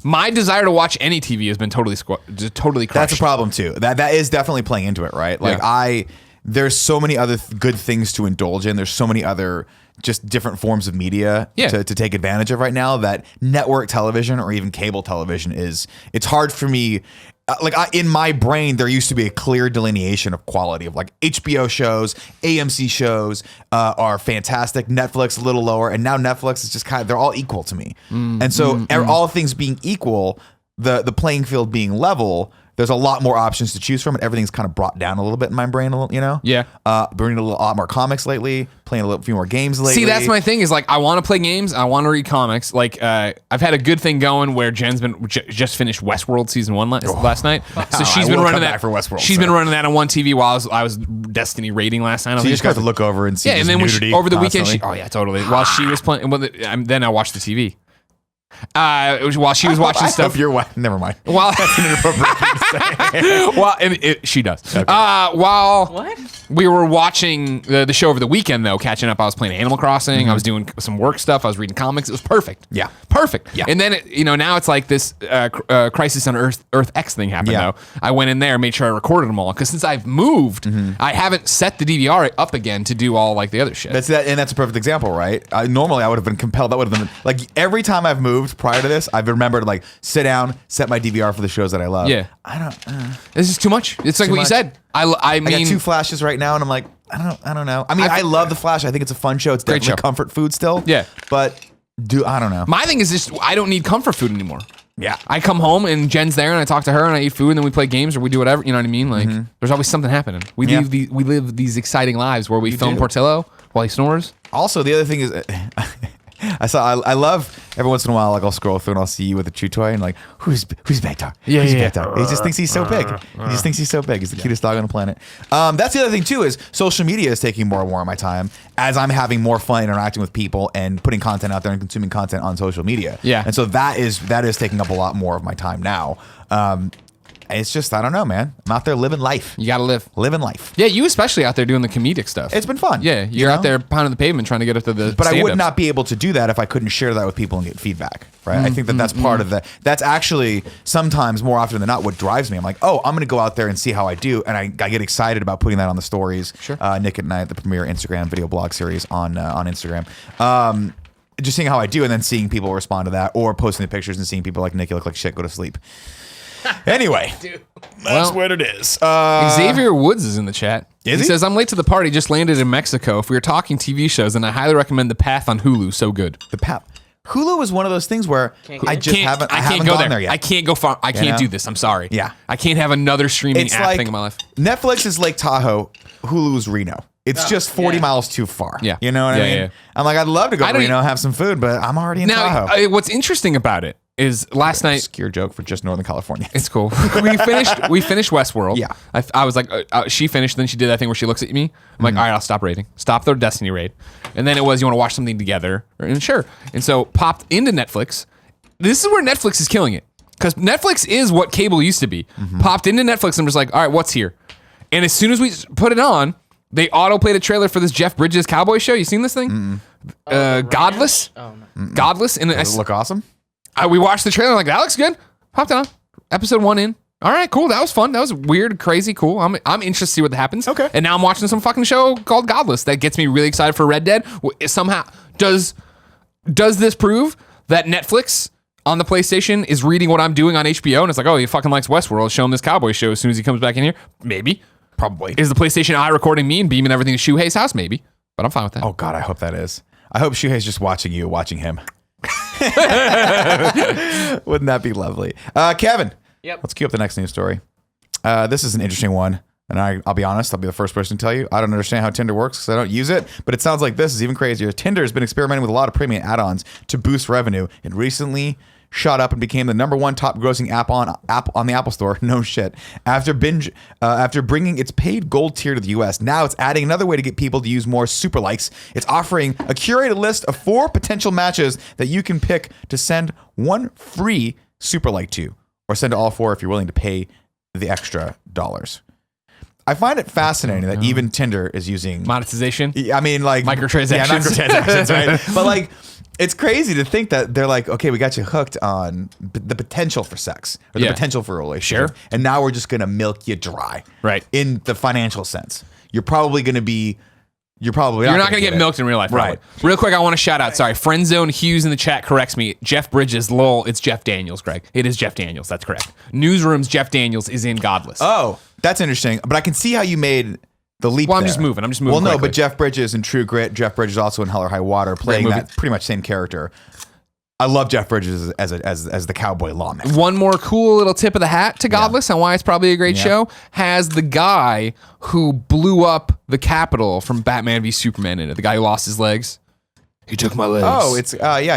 My desire to watch any TV has been totally crushed. That's a problem too. That is definitely playing into it, right? Like there's so many other good things to indulge in. There's so many other just different forms of media to take advantage of right now that network television or even cable television it's hard for me. In my brain, there used to be a clear delineation of quality of like HBO shows, AMC shows are fantastic. Netflix a little lower, and now Netflix is just they're all equal to me. And so all things being equal, the playing field being level, there's a lot more options to choose from, and everything's kind of brought down a little bit in my brain, Yeah. Bringing a lot more comics lately, playing a few more games lately. See, that's my thing is like, I want to play games. I want to read comics. Like, I've had a good thing going where Jen's been just finished Westworld season 1 last night. So she's been running that for Westworld. She's been running that on one TV while I was Destiny raiding last night. So you just got to look over and see. Yeah, and then over the weekend, constantly. while she was playing, then I watched the TV. While she was watching stuff. Your wife. Never mind. While That's an inappropriate thing to say. she does. Okay. While we were watching the show over the weekend, though, catching up, I was playing Animal Crossing. I was doing some work stuff. I was reading comics. It was perfect. Yeah. Perfect. Yeah. And then now it's like this Crisis on Earth X thing happened. Yeah. Though I went in there, made sure I recorded them all because since I've moved, I haven't set the DVR up again to do all like the other shit. That's a perfect example, right? Normally, I would have been compelled. That would have been like every time I've moved prior to this, I've remembered to like sit down, set my DVR for the shows that I love. Yeah. I don't. This is too much. It's like what you much. said. I mean, I got 2 Flashes right now, and I'm like, I don't know. I mean, I love the Flash. I think it's a fun show. It's Great definitely show. comfort food still. Yeah. But I don't know. My thing is just I don't need comfort food anymore. Yeah. I come home and Jen's there and I talk to her and I eat food and then we play games or we do whatever. You know what I mean? Like there's always something happening. We live these exciting lives where we film do. Portillo while he snores. Also, the other thing is, I love every once in a while, like I'll scroll through and I'll see you with a chew toy and like, who's big dog? Yeah, who's yeah. big dog? He just thinks he's so big. He just thinks he's so big. He's the cutest dog on the planet. That's the other thing too is social media is taking more and more of my time as I'm having more fun interacting with people and putting content out there and consuming content on social media. Yeah. And so that is taking up a lot more of my time now. It's just, I don't know, man. I'm out there living life. You gotta live. Living life. Yeah, you especially out there doing the comedic stuff. It's been fun. Yeah, you're out there pounding the pavement trying to get up to the But I would stand-ups. not be able to do that if I couldn't share that with people and get feedback, right? I think that's part of that. That's actually sometimes more often than not what drives me. I'm like, oh, I'm going to go out there and see how I do. And I get excited about putting that on the stories. Sure. Nick at Night, the premier Instagram video blog series on Instagram. Just seeing how I do and then seeing people respond to that or posting the pictures and seeing people like, Nick, you look like shit, go to sleep. Anyway, that's what it is. Xavier Woods is in the chat. Is he he? says, I'm late to the party, just landed in Mexico. If we were talking TV shows, then I highly recommend The Path on Hulu. So good. Hulu is one of those things where I haven't go gone there yet. I can't go far. I can't do this. I'm sorry. Yeah. I can't have another streaming It's app like thing in my life. Netflix is Lake Tahoe, Hulu's Reno. It's just 40 miles too far. Yeah. You know what I mean? Yeah. I'm like, I'd love to go to Reno, have some food, but I'm already in Tahoe. Now, what's interesting about it is last night. Obscure joke for just Northern California. It's cool. We finished Westworld. Yeah. I was like, she finished, then she did that thing where she looks at me. I'm like, all right, I'll stop raiding. Stop the Destiny raid. And then it was, you want to watch something together? And sure. And so popped into Netflix. This is where Netflix is killing it. Because Netflix is what cable used to be. Popped into Netflix and was like, all right, what's here? And as soon as we put it on, they auto-played a trailer for this Jeff Bridges cowboy show. You seen this thing? Godless? Oh, no. Godless. And Does it look awesome? we watched the trailer, like, that looks good. Popped on. Episode 1 in. All right, cool. That was fun. That was weird, crazy, cool. I'm interested to see what happens. Okay. And now I'm watching some fucking show called Godless that gets me really excited for Red Dead. Somehow, does this prove that Netflix on the PlayStation is reading what I'm doing on HBO and it's like, oh, he fucking likes Westworld. Show him this cowboy show as soon as he comes back in here? Maybe. Probably. Is the PlayStation Eye recording me and beaming everything to Shuhei's house? Maybe. But I'm fine with that. Oh, God, I hope that is. I hope Shuhei's just watching you, watching him. Wouldn't that be lovely? Kevin. Yep. Let's cue up the next news story. This is an interesting one. And I'll be honest, I'll be the first person to tell you, I don't understand how Tinder works because I don't use it, but it sounds like this is even crazier. Tinder has been experimenting with a lot of premium add-ons to boost revenue. It recently shot up and became the #1 top grossing app on the Apple Store. No shit. After bringing its paid gold tier to the US, now it's adding another way to get people to use more super likes. It's offering a curated list of 4 potential matches that you can pick to send 1 free super like to, or send to all 4 if you're willing to pay the extra dollars. I find it fascinating that even Tinder is using monetization. I mean, like microtransactions. Yeah, microtransactions, right? But like, it's crazy to think that they're like, okay, we got you hooked on the potential for sex or the potential for a relationship, and now we're just gonna milk you dry, right? In the financial sense, you're probably not going to get milked in real life, probably. Right? Real quick, I want to shout out. Sorry, Friendzone Hughes in the chat corrects me. Jeff Bridges, lol. It's Jeff Daniels, Greg. It is Jeff Daniels. That's correct. Newsroom's Jeff Daniels is in Godless. Oh, that's interesting. But I can see how you made the leap. Well, I'm there. just moving. Well, no, but Jeff Bridges in True Grit. Jeff Bridges also in Hell or High Water, playing that pretty much same character. I love Jeff Bridges as the cowboy lawman. One more cool little tip of the hat to Godless and why it's probably a great show has the guy who blew up the Capitol from Batman v Superman in it. The guy who lost his legs. He took my legs. Oh, it's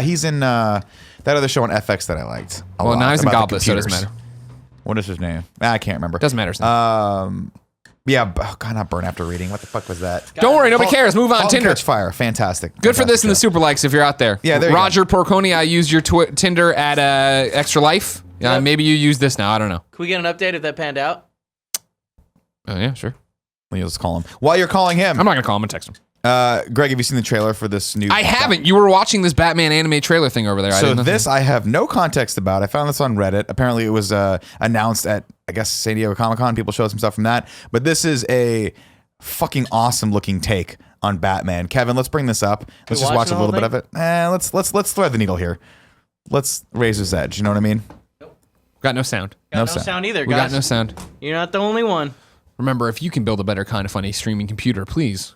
he's in that other show on FX that I liked. Well, now he's in Godless, so it doesn't matter. What is his name? I can't remember. Doesn't matter. Yeah, God, not Burn After Reading. What the fuck was that? Don't worry, nobody cares. Move on. Tinder. Catch Fire. Fantastic. Good for this in the super likes if you're out there. Yeah, there you Roger Porconi, I used your Tinder at Extra Life. Yep. Maybe you use this now. I don't know. Can we get an update if that panned out? Oh, yeah, sure. Let's call him. While you're calling him. I'm not going to call him and text him. Greg, have you seen the trailer for this new... I haven't. You were watching this Batman anime trailer thing over there. So I have no context about. I found this on Reddit. Apparently it was announced at, I guess, San Diego Comic-Con. People showed some stuff from that. But this is a fucking awesome looking take on Batman. Kevin, let's bring this up. Let's just watch a little bit of it. Let's thread the needle here. Let's raise his edge. You know what I mean? Got no sound. No sound either, guys. We got no sound. You're not the only one. Remember, if you can build a better Kind of Funny streaming computer, please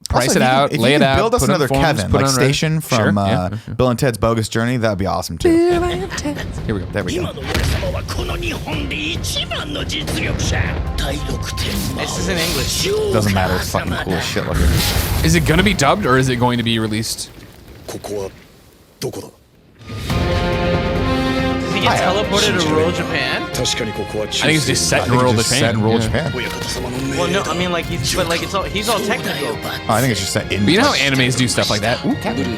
price Also, it out, lay it out. Build us another Kevin, like Station from Sure. Bill and Ted's Bogus Journey. That'd be awesome too. Here we go. There we go. This is in English. Doesn't matter. It's fucking cool as shit looking. Is it going to be dubbed or is it going to be released? Does he get teleported to rural Japan? I think it's just set in rural Japan. Set in rural Japan. Well, no, I mean like he's all technical. Oh, I think it's just set in. But you know how animes do stuff like that? Ooh, Captain.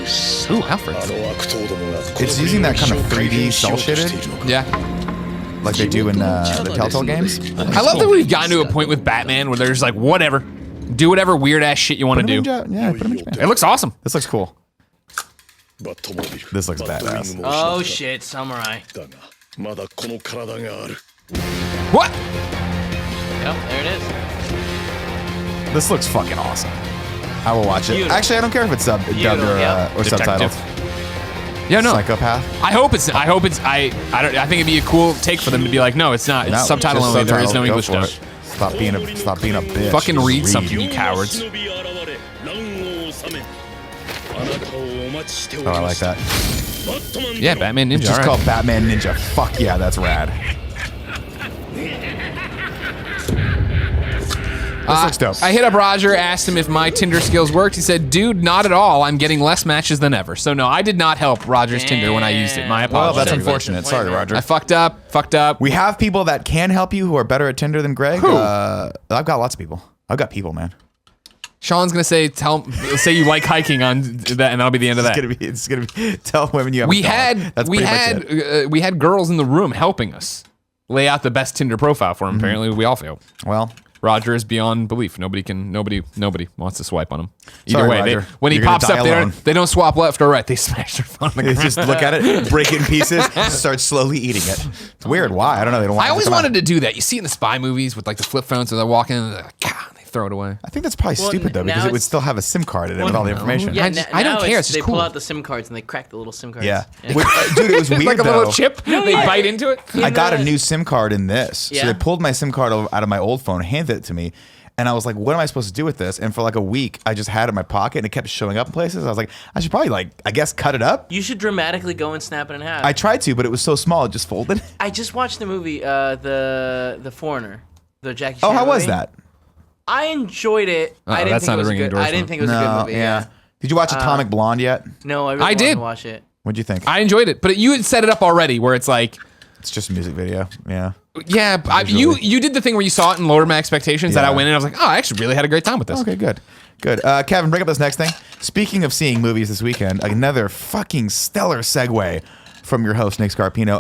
Ooh, Alfred. It's using that kind of 3D cell shaded, Yeah. like they do in the Telltale games. I love that we've gotten to a point with Batman where they're just like, whatever. Do whatever weird ass shit you want to do. Yeah, put him in Japan. It looks awesome. This looks cool. This looks badass. Oh shit, samurai. What? Yep, there it is. This looks fucking awesome. I will watch it. Beautiful. Actually, I don't care if it's dubbed or subtitled. Yeah, no. Psychopath. I hope it's. I think it'd be a cool take for them to be like, no, it's not. It's subtitle just only. There is no Go English for dub. it. Stop being a bitch. Fucking Just read something, you cowards. Oh, I like that. Yeah, Batman Ninja. It's just all right. called Batman Ninja. Fuck yeah, that's rad. This looks dope. I hit up Roger, asked him if my Tinder skills worked. He said, dude, not at all. I'm getting less matches than ever. So no, I did not help Roger's Tinder when I used it. My Well, apologies. that's everybody. unfortunate. Sorry, Roger. I fucked up. We have people that can help you who are better at Tinder than Greg. Who? I've got lots of people. I've got people, man. Sean's gonna say you like hiking on that, and that'll be the end of that. It's gonna be tell women you have. We had girls in the room helping us lay out the best Tinder profile for him. Apparently, we all failed. Well, Roger is beyond belief. Nobody wants to swipe on him. Either Sorry, way, Roger. when he You're gonna pops die up there, alone. they don't swap left or right. They smash their phone. On the they ground. just look at it, break it in pieces, start slowly eating it. It's weird. Why? I don't know. They don't. Want I always to come out. wanted to do that. You see it in the spy movies with like the flip phones, so they're walking and they're like, God, they throw it away. I think that's probably stupid though, because now it would it's- still have a SIM card in it with all the information. Yeah, I don't now care, it's just they cool. pull out the SIM cards and they crack the little SIM cards. Yeah. Dude, it was weird like a though. little chip. They bite into it. I got a new SIM card in this. So Yeah. they pulled my SIM card out of my old phone, handed it to me. And I was like, what am I supposed to do with this? And for like a week, I just had it in my pocket and it kept showing up in places. I was like, I should probably I guess cut it up. You should dramatically go and snap it in half. I tried to, but it was so small, it just folded. I just watched the movie, the Foreigner, the Jackie Chan Oh, how was movie. that? I enjoyed it. I didn't that's think not it was a ringing good. I didn't endorsement. think it was a good movie. Yeah. Did you watch Atomic Blonde yet? No, I really I wanted did. to watch it. What'd you think? I enjoyed it, but you had set it up already where it's like, It's just a music video. Yeah. yeah, you did the thing where you saw it and lowered my expectations that I went in. I was like, oh, I actually really had a great time with this. Okay, good. Good. Kevin, bring up this next thing. Speaking of seeing movies this weekend, another fucking stellar segue from your host, Nick Scarpino.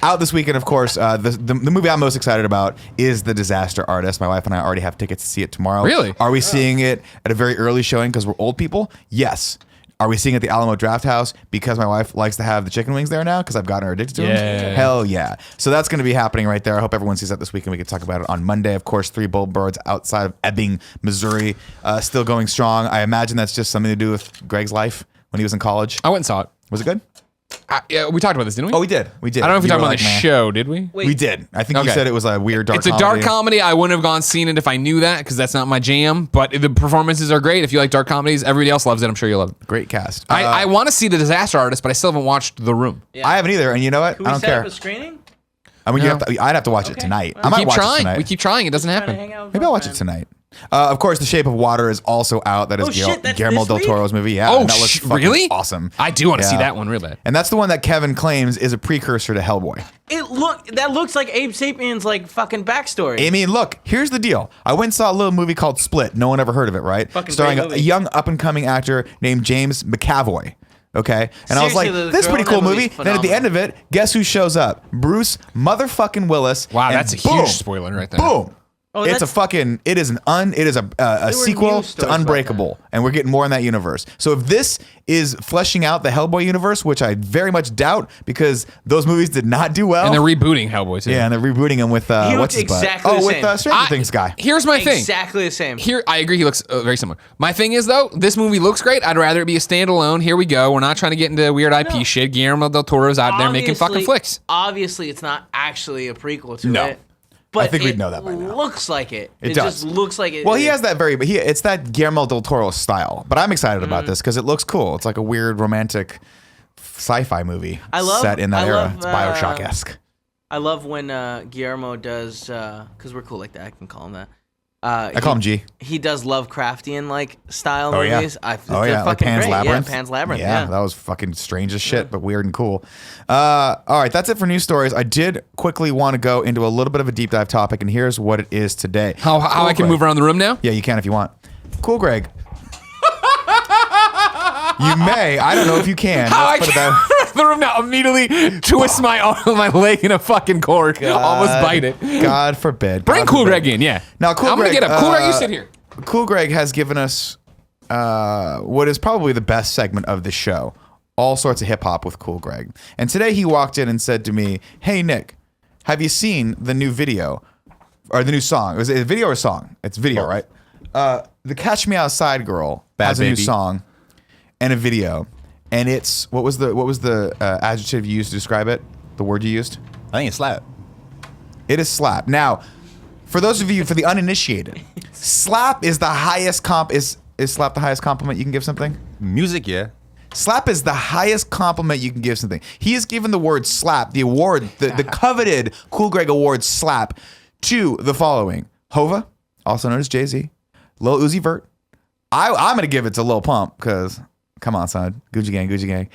Out this weekend, of course, the movie I'm most excited about is The Disaster Artist. My wife and I already have tickets to see it tomorrow. Really? Are we seeing it at a very early showing because we're old people? Yes. Are we seeing it at the Alamo Draft House because my wife likes to have the chicken wings there now because I've gotten her addicted to them? Hell yeah. So that's going to be happening right there. I hope everyone sees that this weekend. We can talk about it on Monday. Of course, Three Bold Birds outside of Ebbing, Missouri, still going strong. I imagine that's just something to do with Greg's life when he was in college. I went and saw it. Was it good? Yeah, we talked about this, didn't we? Oh, we did. We did. I don't know if we You talked were about like, the "Meh." show, did we? We did. I think you Okay. said it was a weird dark It's a comedy. dark comedy. I wouldn't have gone seen it if I knew that because that's not my jam. But the performances are great. If you like dark comedies, everybody else loves it. I'm sure you'll love it. Great cast. I want to see The Disaster Artist, but I still haven't watched The Room. I haven't either. And you know what? Can I we don't set care. up a screening? I mean, I'd have to watch it tonight. I might Keep watch it trying. tonight. We keep trying. It doesn't Trying to happen. hang out with Maybe my I'll watch it friend. tonight. Of course, The Shape of Water is also out. That is Oh, shit, that's Guillermo this del week? Toro's movie. Yeah, Oh, and that looks fucking really? awesome. I do want to see Yeah. that one real bad. And that's the one that Kevin claims is a precursor to Hellboy. That looks like Abe Sapien's like fucking backstory. I mean, look, here's the deal. I went and saw a little movie called Split. No one ever heard of it, right? Fucking Starring great a movie. young up-and-coming actor named James McAvoy. Okay? And I was like, Seriously, the this is a girl pretty in cool that movie. movie's Then at the end of it, guess who shows up? Bruce motherfucking Willis. Wow, and that's a boom, huge spoiler right there. Boom. Oh, It's a that's- fucking. It is a sequel news to stories about Unbreakable, and we're getting more in that universe. So if this is fleshing out the Hellboy universe, which I very much doubt because those movies did not do well, And they're rebooting Hellboy too. yeah, and they're rebooting him with He what's looks his butt? exactly the with same. Stranger Things guy. Here's my thing. Exactly the same. Here, I agree. He looks very similar. My thing is though, this movie looks great. I'd rather it be a standalone. Here we go. We're not trying to get into weird IP shit. Guillermo del Toro's out there making fucking flicks. Obviously, it's not actually a prequel to No. it. But I think we'd it know that by now. Looks like it. It It does. just looks like it. Well, he has that it's that Guillermo del Toro style. But I'm excited about this because it looks cool. It's like a weird romantic sci-fi movie set in that era. It's Bioshock-esque. I love when Guillermo does, because we're cool like that. I can call him that. I call him G. He does Lovecraftian like style Oh yeah. movies. Like Fucking Pan's great. Labyrinth. Yeah, Pan's Labyrinth. Yeah, Yeah. that was fucking strange as shit, but weird and cool. All right, that's it for news stories. I did quickly want to go into a little bit of a deep dive topic, and here's what it is today. How I can Greg. move around the room now? Yeah, you can if you want. Cool, Greg. You may. I don't know if you can. How I Let's put it can that- move around the room now? Immediately twist my arm, my leg in a fucking cord. Almost bite it. God forbid. Bring God Cool forbid. Greg in. Yeah. Now, Cool I'm Greg. gonna get up. Cool Greg, you sit here. Cool Greg has given us what is probably the best segment of the show. All sorts of hip hop with Cool Greg. And today he walked in and said to me, "Hey Nick, have you seen the new video or the new song? Was it a video or song? It's video, right? The Catch Me Outside girl has a new Baby. song and a video, and it's what was the adjective you used to describe it? The word you used? I think it's slap. It is slap. Now, for those of you, for the uninitiated, slap is the highest is slap the highest compliment you can give something? Music, yeah. Slap is the highest compliment you can give something. He has given the word slap, the award, the coveted Cool Greg Award slap, to the following: Hova, also known as Jay-Z, Lil Uzi Vert. I'm going to give it to Lil Pump because, come on, son. Gucci gang, Gucci gang.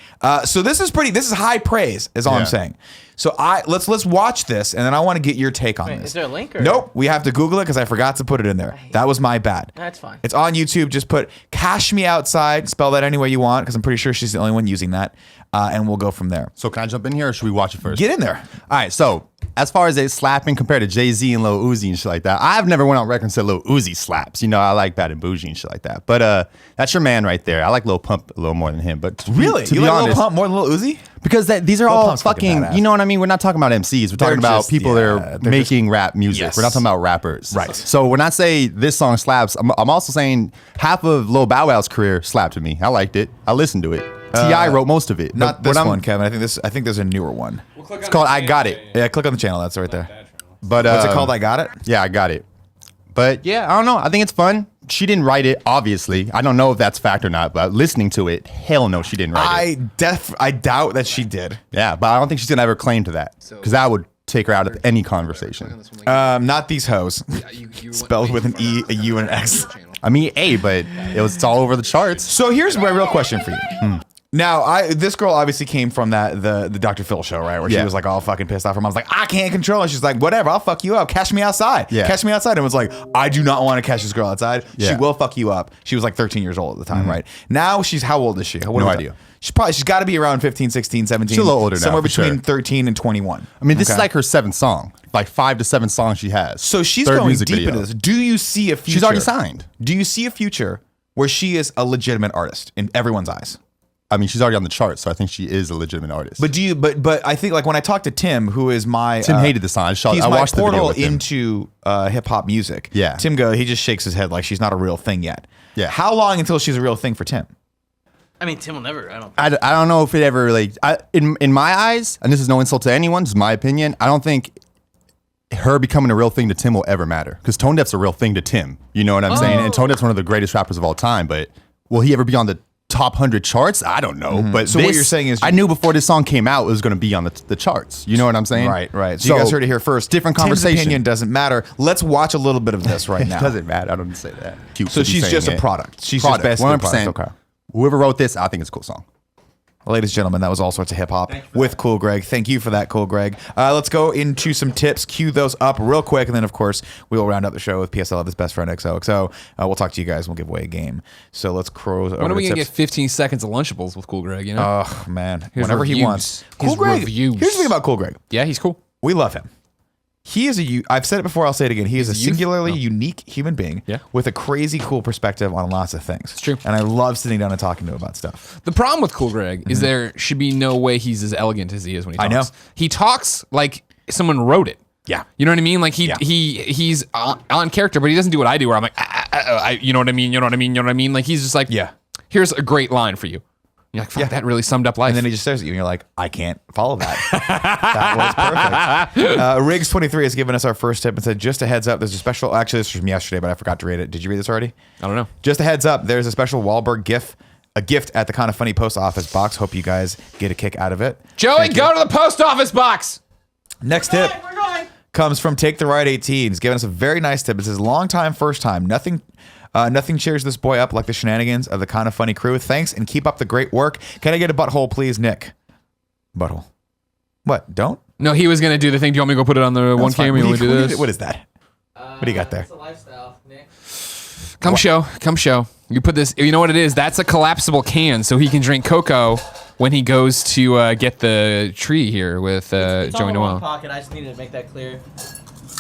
So this is high praise, is all I'm Yeah. saying. So let's watch this, and then I want to get your take on Wait, this. is there a link or- Nope, we have to Google it because I forgot to put it in there. That was my bad. That's fine. It's on YouTube. Just put "Cash Me Outside." Spell that any way you want because I'm pretty sure she's the only one using that, and we'll go from there. So can I jump in here or should we watch it first? Get in there. All right, so as far as it slapping compared to Jay-Z and Lil Uzi and shit like that, I've never went on record and said Lil Uzi slaps. You know, I like Bad and Bougie and shit like that. But that's your man right there. I like Lil Pump a little more than him. But to be You like honest, Lil Pump more than Lil Uzi? because these are Lil all Pump's fucking fucking, badass. you know what I mean? We're not talking about MCs. We're talking about just- people yeah, that are they're making rap music. Yes. We're not talking about rappers. Right. So when I say this song slaps, I'm also saying half of Lil Bow Wow's career slapped to me. I liked it. I listened to it. T.I. wrote most of it. Not But this what I'm- one, Kevin. I think there's a newer one. It's called I Got It. Yeah, click on the channel. That's right there. But What's it called? I Got It. Yeah, I got it. But yeah, I don't know. I think it's fun. She didn't write it, obviously. I don't know if that's fact or not, but listening to it, hell no, she didn't write it. I doubt that she did. Yeah, but I don't think she's gonna ever claim to that because that would take her out of any conversation. Not these hoes. Spelled with an E, a U, and an X. I mean, but it's all over the charts. So here's my real question for you. Now, this girl obviously came from the Dr. Phil show, right? Where she Yeah. was like all fucking pissed off. Her mom's like, I can't control it. She's like, whatever, I'll fuck you up. Catch me outside. Yeah. Catch me outside. And was like, I do not want to catch this girl outside. She Yeah. will fuck you up. She was like 13 years old at the time, right? Now how old is she? What No is idea. that? She's got to be around 15, 16, 17. She's a little older now, Somewhere for between sure. 13 and 21. I mean, this Okay? is like her 7th song. Like 5 to 7 songs she has. So she's Third going music deep video. into this. Do you see a future? She's already signed. Do you see a future where she is a legitimate artist in everyone's eyes? I mean, she's already on the charts, so I think she is a legitimate artist. But but I think like when I talked to Tim, who is my Tim hated the song. He's I my watched the video portal with him. into hip hop music. Yeah. Tim he just shakes his head like she's not a real thing yet. Yeah. How long until she's a real thing for Tim? I mean, Tim will never. I don't know if it ever like in my eyes, and this is no insult to anyone, just my opinion. I don't think her becoming a real thing to Tim will ever matter because Tone Deaf's a real thing to Tim. You know what I'm saying? And Tone Deaf's one of the greatest rappers of all time. But will he ever be on the top 100 charts? I don't know. But So what you're saying is I knew before this song came out it was going to be on the charts. You know what I'm saying? Right. So you guys heard it here first. Different Tim's conversation. opinion doesn't matter. Let's watch a little bit of this right now. It doesn't matter. I don't say that. Cute So to be she's saying just a it. product. She's Product, just basically a 100%. product. Okay. Whoever wrote this, I think it's a cool song. Ladies and gentlemen, that was all sorts of hip hop with Cool Greg. Thank you for that, Cool Greg. Let's go into some tips. Cue those up real quick, and then of course we will round up the show with PSL of his best friend XOXO. We'll talk to you guys. We'll give away a game. So let's cruise over When are we to gonna get tips. 15 seconds of Lunchables with Cool Greg? You know? Oh man, His whenever he reviews. wants. His Cool Greg. reviews. Here's the thing about Cool Greg. Yeah, he's cool. We love him. He is I've said it before, I'll say it again. He is a He's a youth? singularly unique human being Yeah. with a crazy cool perspective on lots of things. It's true. And I love sitting down and talking to him about stuff. The problem with Cool Greg is there should be no way he's as elegant as he is when he I talks. know. He talks like someone wrote it. Yeah. You know what I mean? Like Yeah. he's on character, but he doesn't do what I do where I'm like, you know what I mean? You know what I mean? You know what I mean? Like he's just like, Yeah. here's a great line for you. You're like, fuck, that really summed up life. And then he just stares at you and you're like, I can't follow that. That was perfect. Riggs23 has given us our first tip and said, just a heads up, there's a special, actually this was from yesterday, but I forgot to read it. Did you read this already? I don't know. Just a heads up, there's a special Wahlberg a gift at the Kind of Funny post office box. Hope you guys get a kick out of it. Joey, Thank you. go to the post office box. Next tip We're going. comes from Take the Ride 18. He's given us a very nice tip. It says, long time, first time. Nothing cheers this boy up like the shenanigans of the Kind of Funny crew. Thanks and keep up the great work. Can I get a butthole, please, Nick? Butthole. What? Don't? No, he was gonna do the thing. Do you want me to go put it on the one That's fine. camera? You want to do this? What is that? What do you got there? It's a lifestyle, Nick. Come show. You put this. You know what it is? That's a collapsible can, so he can drink cocoa when he goes to get the tree here with It's Joey on the wrong Noel. pocket. I just needed to make that clear.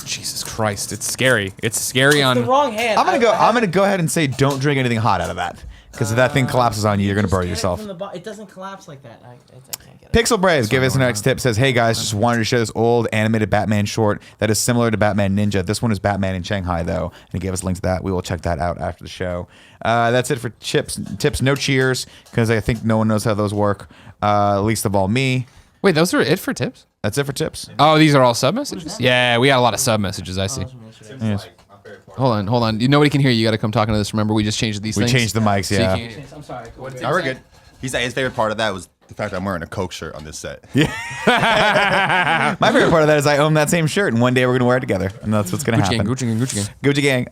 Jesus Christ, it's scary. It's scary The on. wrong hand. I'm gonna go ahead and say don't drink anything hot out of that. Because if that thing collapses on you, you're gonna burn yourself. It doesn't collapse like that. I can't get it. Pixel Braves gave us the next tip. Says, hey guys, just wanted to share this old animated Batman short that is similar to Batman Ninja. This one is Batman in Shanghai though, and he gave us a link to that. We will check that out after the show. That's it for tips. No cheers because I think no one knows how those work. Least of all me. Wait, those are it for tips? That's it for tips. Oh, these are all sub messages? Yeah, we got a lot of sub messages. I see. Yes. Hold on. Nobody can hear you. You got to come talking to this. Remember, we just changed these We things. changed the mics. So you Yeah. can't- I'm sorry. Cool. Oh, we're good. He said his favorite part of that was the fact that I'm wearing a Coke shirt on this set. My favorite part of that is I own that same shirt, and one day we're gonna wear it together, and that's what's gonna Gucci happen. gang, Gucci gang. Gucci gang.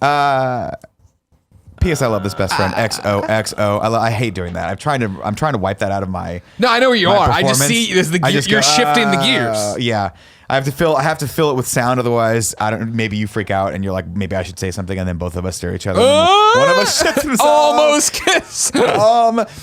P.S. I love this best friend. XOXO. I hate doing that. I'm trying to wipe that out of my. No, I know where you my are. I just performance. see this. The I gear, just you're go, shifting the gears. Yeah, I have to fill it with sound. Otherwise, I don't. Maybe you freak out and you're like, maybe I should say something, and then both of us stare at each other. And then one of us shits himself. Almost kiss.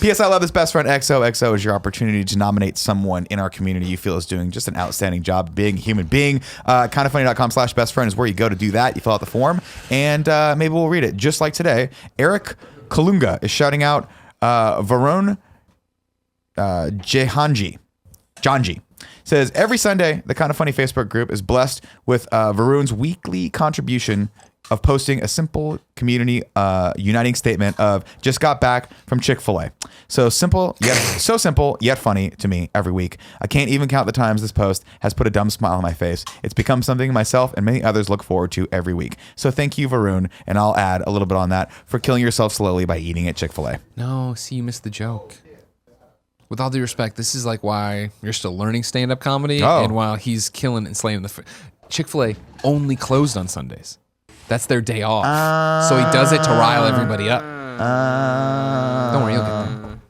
P.S. I love this best friend. XOXO is your opportunity to nominate someone in our community you feel is doing just an outstanding job being a human being. Kindoffunny.com/best friend is where you go to do that. You fill out the form, and maybe we'll read it. Just like today, Eric Kalunga is shouting out Varun Janji. Says, every Sunday, the Kind of Funny Facebook group is blessed with Varun's weekly contribution of posting a simple community uniting statement of just got back from Chick-fil-A. So simple yet funny to me every week. I can't even count the times this post has put a dumb smile on my face. It's become something myself and many others look forward to every week. So thank you, Varun, and I'll add a little bit on that for killing yourself slowly by eating at Chick-fil-A. No, see, you missed the joke. With all due respect, this is like why you're still learning stand-up comedy, Oh. and while he's killing and slaying the Chick-fil-A only closed on Sundays. That's their day off. So he does it to rile everybody up. Don't worry, you'll get there.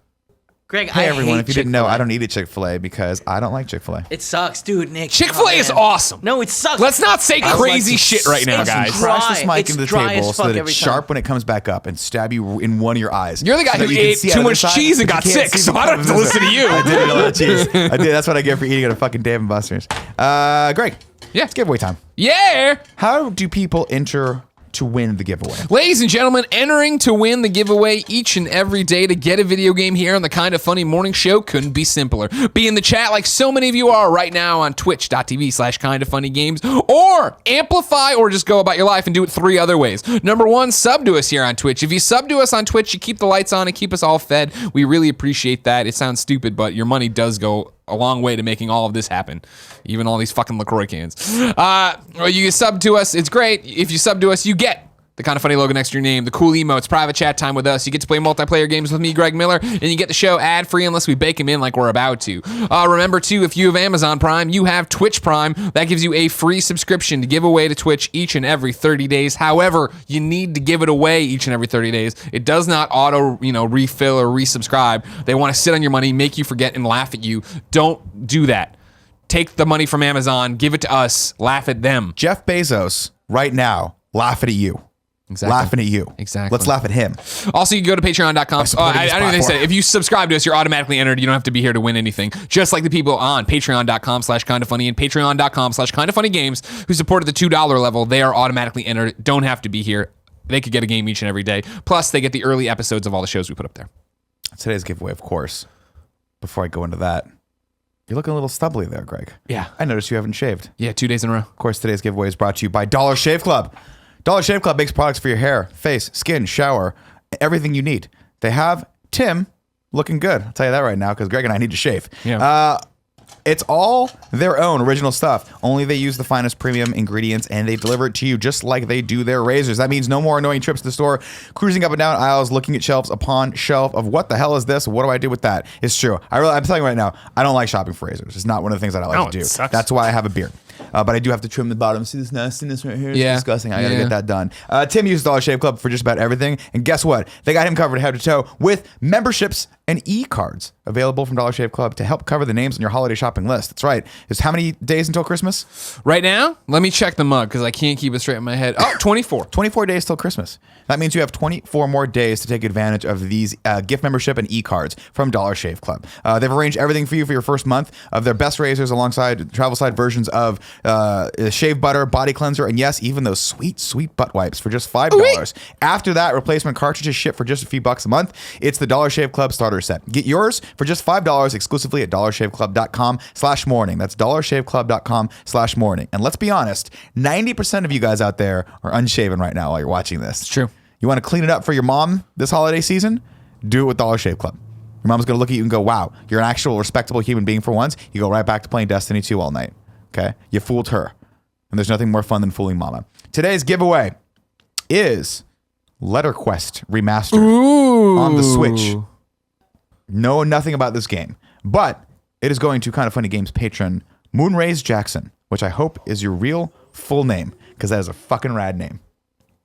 Greg, Hey I everyone, hate if you didn't know, Chick-fil-A. I don't eat at Chick-fil-A because I don't like Chick-fil-A. It sucks, dude. Nick, Chick-fil-A is man. awesome. No, it sucks. Let's not say crazy shit right now, it's guys. dry. Crash this mic It's into the dry table as so fuck that every it's time. sharp when it comes back up and stab you in one of your eyes. You're the guy so that who you can ate see too out of the much side, cheese and but got you can't sick, see so the I don't have to comes listen to in. you. I did eat a lot of cheese. I did. That's what I get for eating at a fucking Dave & Buster's. Greg. Yeah. It's giveaway time. Yeah. How do people enter to win the giveaway? Ladies and gentlemen, entering to win the giveaway each and every day to get a video game here on the Kind of Funny Morning Show couldn't be simpler. Be in the chat like so many of you are right now on twitch.tv/kindoffunnygames, or amplify or just go about your life and do it 3 other ways. Number 1, sub to us here on Twitch. If you sub to us on Twitch, you keep the lights on and keep us all fed. We really appreciate that. It sounds stupid, but your money does go a long way to making all of this happen. Even all these fucking LaCroix cans. You can sub to us. It's great. If you sub to us, you get the Kind of Funny logo next to your name, the cool emotes, private chat time with us. You get to play multiplayer games with me, Greg Miller, and you get the show ad-free unless we bake them in like we're about to. Remember, too, if you have Amazon Prime, you have Twitch Prime. That gives you a free subscription to give away to Twitch each and every 30 days. However, you need to give it away each and every 30 days. It does not auto, refill or resubscribe. They want to sit on your money, make you forget, and laugh at you. Don't do that. Take the money from Amazon, give it to us, laugh at them. Jeff Bezos, right now, laughing at you. Exactly. Laughing at you. Exactly. Let's laugh at him. Also, you can go to patreon.com. supporting this I don't even platform. say if you subscribe to us, you're automatically entered. You don't have to be here to win anything. Just like the people on patreon.com/kindoffunny and patreon.com/kindoffunnygames who supported the $2 level, they are automatically entered. Don't have to be here. They could get a game each and every day. Plus, they get the early episodes of all the shows we put up there. Today's giveaway, of course. Before I go into that, you're looking a little stubbly there, Greg. Yeah. I noticed you haven't shaved. Yeah, 2 days in a row. Of course, today's giveaway is brought to you by Dollar Shave Club. Dollar Shave Club makes products for your hair, face, skin, shower, everything you need. They have Tim looking good. I'll tell you that right now because Greg and I need to shave. Yeah. It's all their own original stuff. Only they use the finest premium ingredients and they deliver it to you just like they do their razors. That means no more annoying trips to the store, cruising up and down aisles, looking at shelves upon shelf of what the hell is this? What do I do with that? It's true. I'm telling you right now, I don't like shopping for razors. It's not one of the things that I like No, to do. it sucks. That's why I have a beard. But I do have to trim the bottom. See this nastiness right here? It's disgusting. I got to get that done. Tim uses Dollar Shave Club for just about everything. And guess what? They got him covered head to toe with memberships and e-cards available from Dollar Shave Club to help cover the names on your holiday shopping list. That's right. It's how many days until Christmas? Right now, let me check the mug because I can't keep it straight in my head. Oh, 24. 24 days till Christmas. That means you have 24 more days to take advantage of these gift membership and e-cards from Dollar Shave Club. They've arranged everything for you for your first month of their best razors alongside travel side versions of shave butter, body cleanser, and yes, even those sweet, sweet butt wipes for just $5. After that, replacement cartridges ship for just a few bucks a month. It's the Dollar Shave Club starter set. Get yours for just $5 exclusively at dollarshaveclub.com/morning. That's dollarshaveclub.com/morning. And let's be honest, 90% of you guys out there are unshaven right now while you're watching this. It's true. You want to clean it up for your mom this holiday season? Do it with Dollar Shave Club. Your mom's going to look at you and go, wow, you're an actual respectable human being for once. You go right back to playing Destiny 2 all night. Okay? You fooled her. And there's nothing more fun than fooling mama. Today's giveaway is Letter Quest Remastered on the Switch. Know nothing about this game, but it is going to Kind of Funny Games patron Moonrays Jackson, which I hope is your real full name because that is a fucking rad name.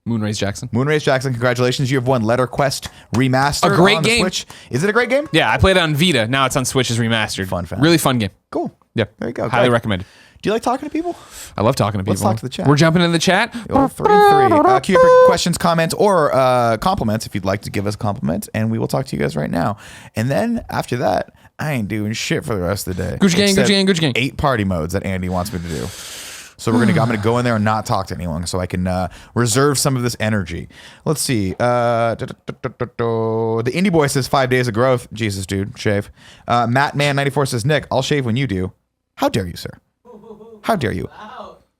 Moonrays Jackson. Moonrays Jackson, congratulations. You have won Letter Quest Remastered A great on the game. Switch. Is it a great game? Yeah, I played it on Vita. Now it's on Switch as remastered. Fun fact. Really fun game. Cool. Yeah. There you go. Highly Great. recommended. Do you like talking to people? I love talking to people. Let's talk to the chat. We're jumping into the chat. Well, 3 and 3. Queue for questions, comments, or compliments if you'd like to give us a compliment, and we will talk to you guys right now. And then after that, I ain't doing shit for the rest of the day. Gucci gang, Except Gucci gang, Gucci gang. 8 party modes that Andy wants me to do. So I'm gonna go in there and not talk to anyone, so I can reserve some of this energy. Let's see. The Indie Boy says 5 days of growth. Jesus, dude, shave. Matt Man 94 says, Nick, I'll shave when you do. How dare you, sir? How dare you?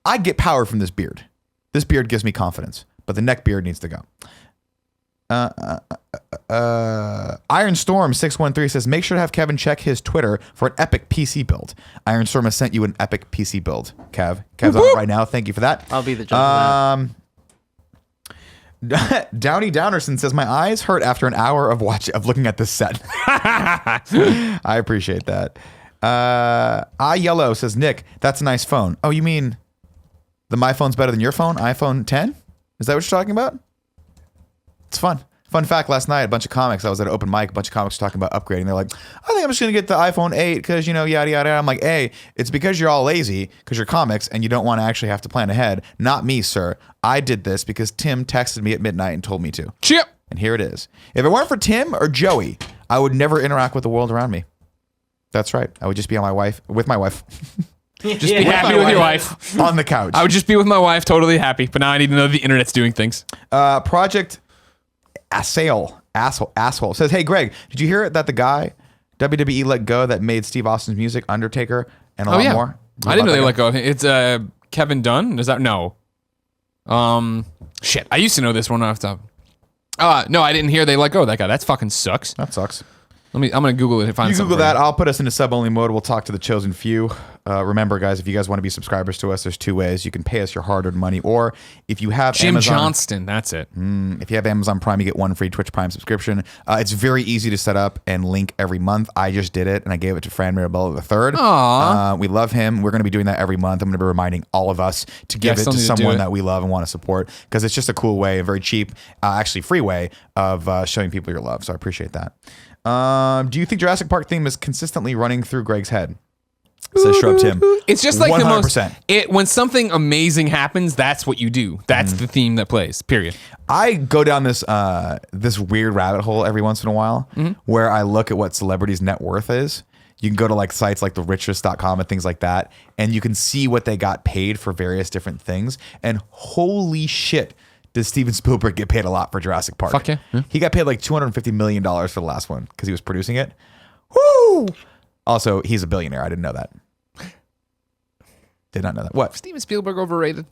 I get power from this beard. This beard gives me confidence, but the neck beard needs to go. Iron Storm 613 says, make sure to have Kevin check his Twitter for an epic PC build. Iron Storm has sent you an epic PC build. Kev's on it right now. Thank you for that. I'll be the judge of Downey Downerson says, my eyes hurt after an hour of looking at this set. I appreciate that. Yellow says, Nick, that's a nice phone. Oh, you mean my phone's better than your phone? iPhone 10? Is that what you're talking about? It's fun Fun fact, last night, a bunch of comics, I was at an open mic, a bunch of comics were talking about upgrading. They're like, I think I'm just going to get the iPhone 8 because, yada, yada. I'm like, hey, it's because you're all lazy because you're comics and you don't want to actually have to plan ahead. Not me, sir. I did this because Tim texted me at midnight and told me to. Chip. And here it is. If it weren't for Tim or Joey, I would never interact with the world around me. That's right. I would just be with my wife. Just be happy with your wife. On the couch. I would just be with my wife, totally happy. But now I need to know the internet's doing things. Project Asshole says, hey, Greg, did you hear that the guy WWE let go that made Steve Austin's music, Undertaker, and a lot more? I didn't know they let go of him. It's Kevin Dunn? Is that? No. Shit. I used to know this one off the top. No, I didn't hear they let go of that guy. That fucking sucks. That sucks. I'm gonna Google it and find something. You Google that. I'll put us into sub-only mode. We'll talk to the chosen few. Remember, guys, if you guys want to be subscribers to us, there's two ways. You can pay us your hard-earned money, or if you have Jim Amazon, Johnston, that's it. If you have Amazon Prime, you get one free Twitch Prime subscription. It's very easy to set up and link every month. I just did it, and I gave it to Fran Mirabella III. Aww. We love him. We're going to be doing that every month. I'm going to be reminding all of us to give it to someone that we love and want to support, because it's just a cool way, a very cheap, actually free way of showing people your love. So I appreciate that. Do you think Jurassic Park theme is consistently running through Greg's head? Says Shrub Tim. It's just like 100%. the most. When something amazing happens, that's what you do. That's the theme that plays. Period. I go down this this weird rabbit hole every once in a while where I look at what celebrities' net worth is. You can go to like sites like therichest.com and things like that, and you can see what they got paid for various different things. And holy shit, does Steven Spielberg get paid a lot for Jurassic Park? Fuck yeah. He got paid like $250 million for the last one because he was producing it. Woo! Also, he's a billionaire. I didn't know that. Did not know that. What? Steven Spielberg overrated?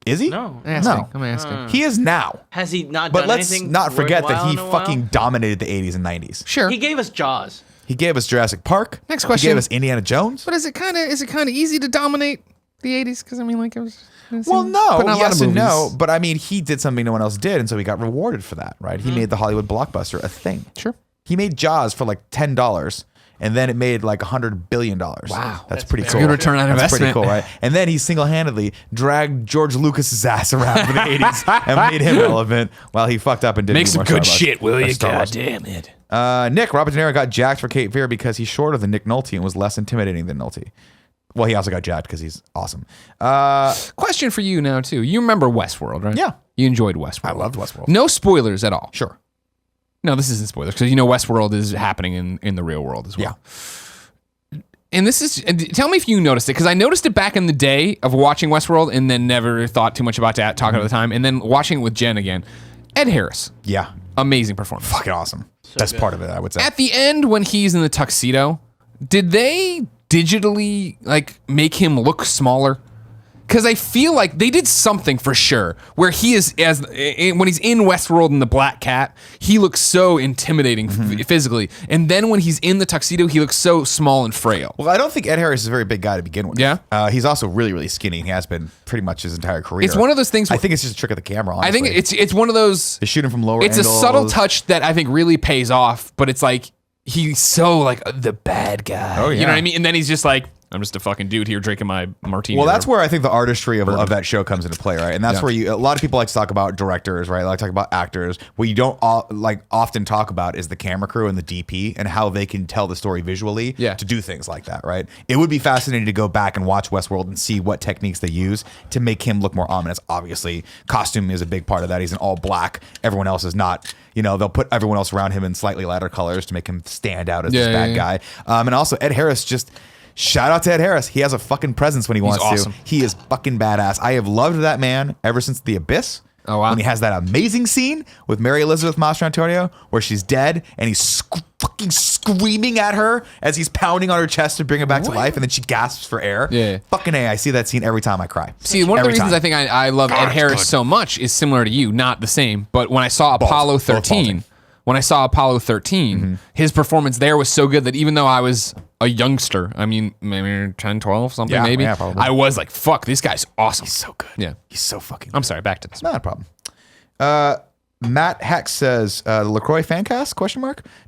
Is he? No. I'm asking. He is now. Has he not But done let's anything not forget that worthwhile he in a while? fucking dominated the 80s and 90s. Sure. He gave us Jaws. He gave us Jurassic Park. Next He question. gave us Indiana Jones. But is it kind of easy to dominate the 80s? Because I mean, like it was. Well, no, but not a lot yes of and no. movies. But I mean, he did something no one else did, and so he got rewarded for that, right? He made the Hollywood blockbuster a thing. Sure. He made Jaws for like $10, and then it made like $100 billion. Wow, that's pretty cool. Good return on That's pretty investment. cool, right? And then he single-handedly dragged George Lucas's ass around for the 80s and made him relevant while he fucked up and did Make some more good Star Wars. shit, will Or you? Star Wars. God damn it. Nick, Robert De Niro got jacked for Cape Fear because he's shorter than Nick Nolte and was less intimidating than Nolte. Well, he also got jacked because he's awesome. Question for you now, too. You remember Westworld, right? Yeah. You enjoyed Westworld. I loved Westworld. No spoilers at all. Sure. No, this isn't spoilers because you know Westworld is happening in the real world as well. Yeah. And this is, tell me if you noticed it, because I noticed it back in the day of watching Westworld and then never thought too much about that, talking at the time, and then watching it with Jen again. Ed Harris, Yeah. amazing performance. Fucking awesome. That's part of it, I would say. At the end, when he's in the tuxedo, did they digitally like make him look smaller? Because I feel like they did something for sure where he is when he's in Westworld in the black cat, he looks so intimidating physically, and then when he's in the tuxedo, he looks so small and frail. Well, I don't think Ed Harris is a very big guy to begin with. Yeah? He's also really, really skinny. He has been pretty much his entire career. It's one of those things. I think it's just a trick of the camera, honestly. I think it's one of those. They shoot him from lower It's angles. a subtle touch that I think really pays off, but it's like he's so like the bad guy. Oh, yeah. You know what I mean? And then he's just like, I'm just a fucking dude here drinking my martini. Well, that's where I think the artistry of that show comes into play, right? And that's Yeah. where a lot of people like to talk about directors, right? Like to talk about actors. What you don't often talk about is the camera crew and the DP and how they can tell the story visually to do things like that, right? It would be fascinating to go back and watch Westworld and see what techniques they use to make him look more ominous. Obviously, costume is a big part of that. He's in all black. Everyone else is not. You know, they'll put everyone else around him in slightly lighter colors to make him stand out as this bad guy. And also, Ed Harris just... Shout out to Ed Harris. He has a fucking presence when he wants awesome. to. He is fucking badass. I have loved that man ever since The Abyss. Oh, wow. When he has that amazing scene with Mary Elizabeth Mastrantonio where she's dead and he's fucking screaming at her as he's pounding on her chest to bring her back to life, and then she gasps for air. Yeah. Fucking A. I see that scene every time I cry. See, one of the Every reasons time. I think I love Ed Harris so much is similar to you, not the same. But when I saw Apollo Both 13, his performance there was so good that even though I was a youngster, I mean, maybe 10, 12, something Yeah, maybe, yeah, probably. I was like, fuck, this guy's awesome. He's so good. Yeah. He's so fucking good. I'm sorry, back to this. Not a problem. Matt Hex says, the LaCroix fan cast, ?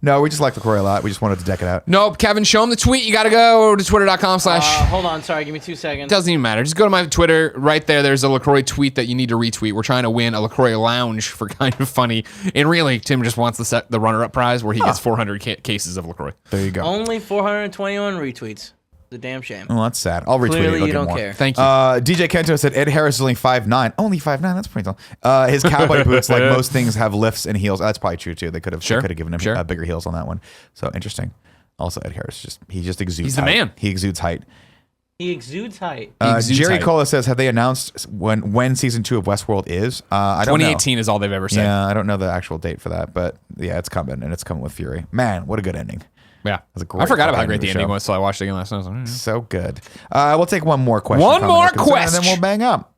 No, we just like LaCroix a lot. We just wanted to deck it out. Nope, Kevin, show him the tweet. You got to go to twitter.com/ Hold on, sorry, give me 2 seconds. Doesn't even matter. Just go to my Twitter. Right there, there's a LaCroix tweet that you need to retweet. We're trying to win a LaCroix lounge for Kind of Funny. And really, Tim just wants the runner-up prize where he gets 400 cases of LaCroix. There you go. Only 421 retweets. It's a damn shame. Well, that's sad. I'll retweet Clearly it. I'll you get don't more. care. Thank you. DJ Kento said Ed Harris is only 5'9". Only 5'9". That's pretty tall. His cowboy boots, like most things, have lifts and heels. That's probably true too. They could have given him bigger heels on that one. So interesting. Also, Ed Harris he just exudes. He's the height. man. He exudes height. He exudes height. Jerry Cola says, have they announced when season 2 of Westworld is? I don't know. 2018 is all they've ever said. Yeah, I don't know the actual date for that, but yeah, it's coming, and it's coming with fury. Man, what a good ending. Yeah. Was a great I forgot about how fucking great the show. ending was, so I watched it again last night. I was like, So good. We'll take one more question. One comment, more or concern, and question. then we'll bang up.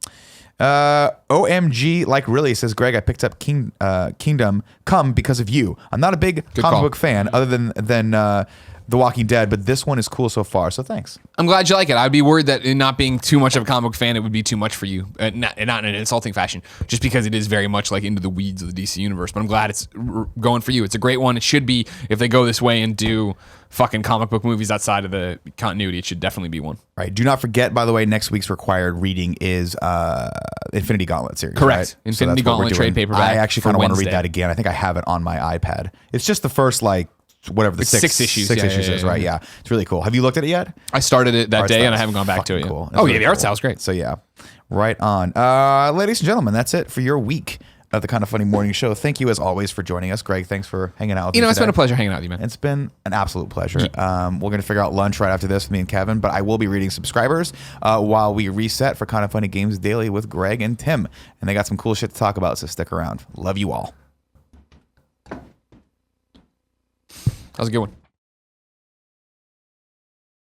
OMG, like really, says Greg, I picked up Kingdom Come because of you. I'm not a big comic call. book fan other than The Walking Dead, but this one is cool so far, so thanks. I'm glad you like it. I'd be worried that in not being too much of a comic book fan, it would be too much for you. Not in an insulting fashion, just because it is very much like into the weeds of the DC universe. But I'm glad it's going for you. It's a great one. It should be, if they go this way and do fucking comic book movies outside of the continuity, it should definitely be one. Right. Do not forget, by the way, next week's required reading is Infinity Gauntlet series. Correct. Right? Infinity that's what we're Gauntlet trade doing. paperback I actually for kind of want to Wednesday. read that again. I think I have it on my iPad. It's just the first, whatever the It's six 6 issues. Six Yeah, issues yeah, is, yeah, right? Yeah. It's really cool. Have you looked at it yet? I started it that Art day and I style's haven't gone back to it fucking yet. cool. It's Oh, yeah, really the art cool. style's great. So, yeah. Right on. Ladies and gentlemen, that's it for your week of the Kind of Funny Morning Show. Thank you, as always, for joining us. Greg, thanks for hanging out with me It's been today. a pleasure hanging out with you, man. It's been an absolute pleasure. We're going to figure out lunch right after this with me and Kevin, but I will be reading subscribers while we reset for Kind of Funny Games Daily with Greg and Tim. And they got some cool shit to talk about, so stick around. Love you all. That was a good one.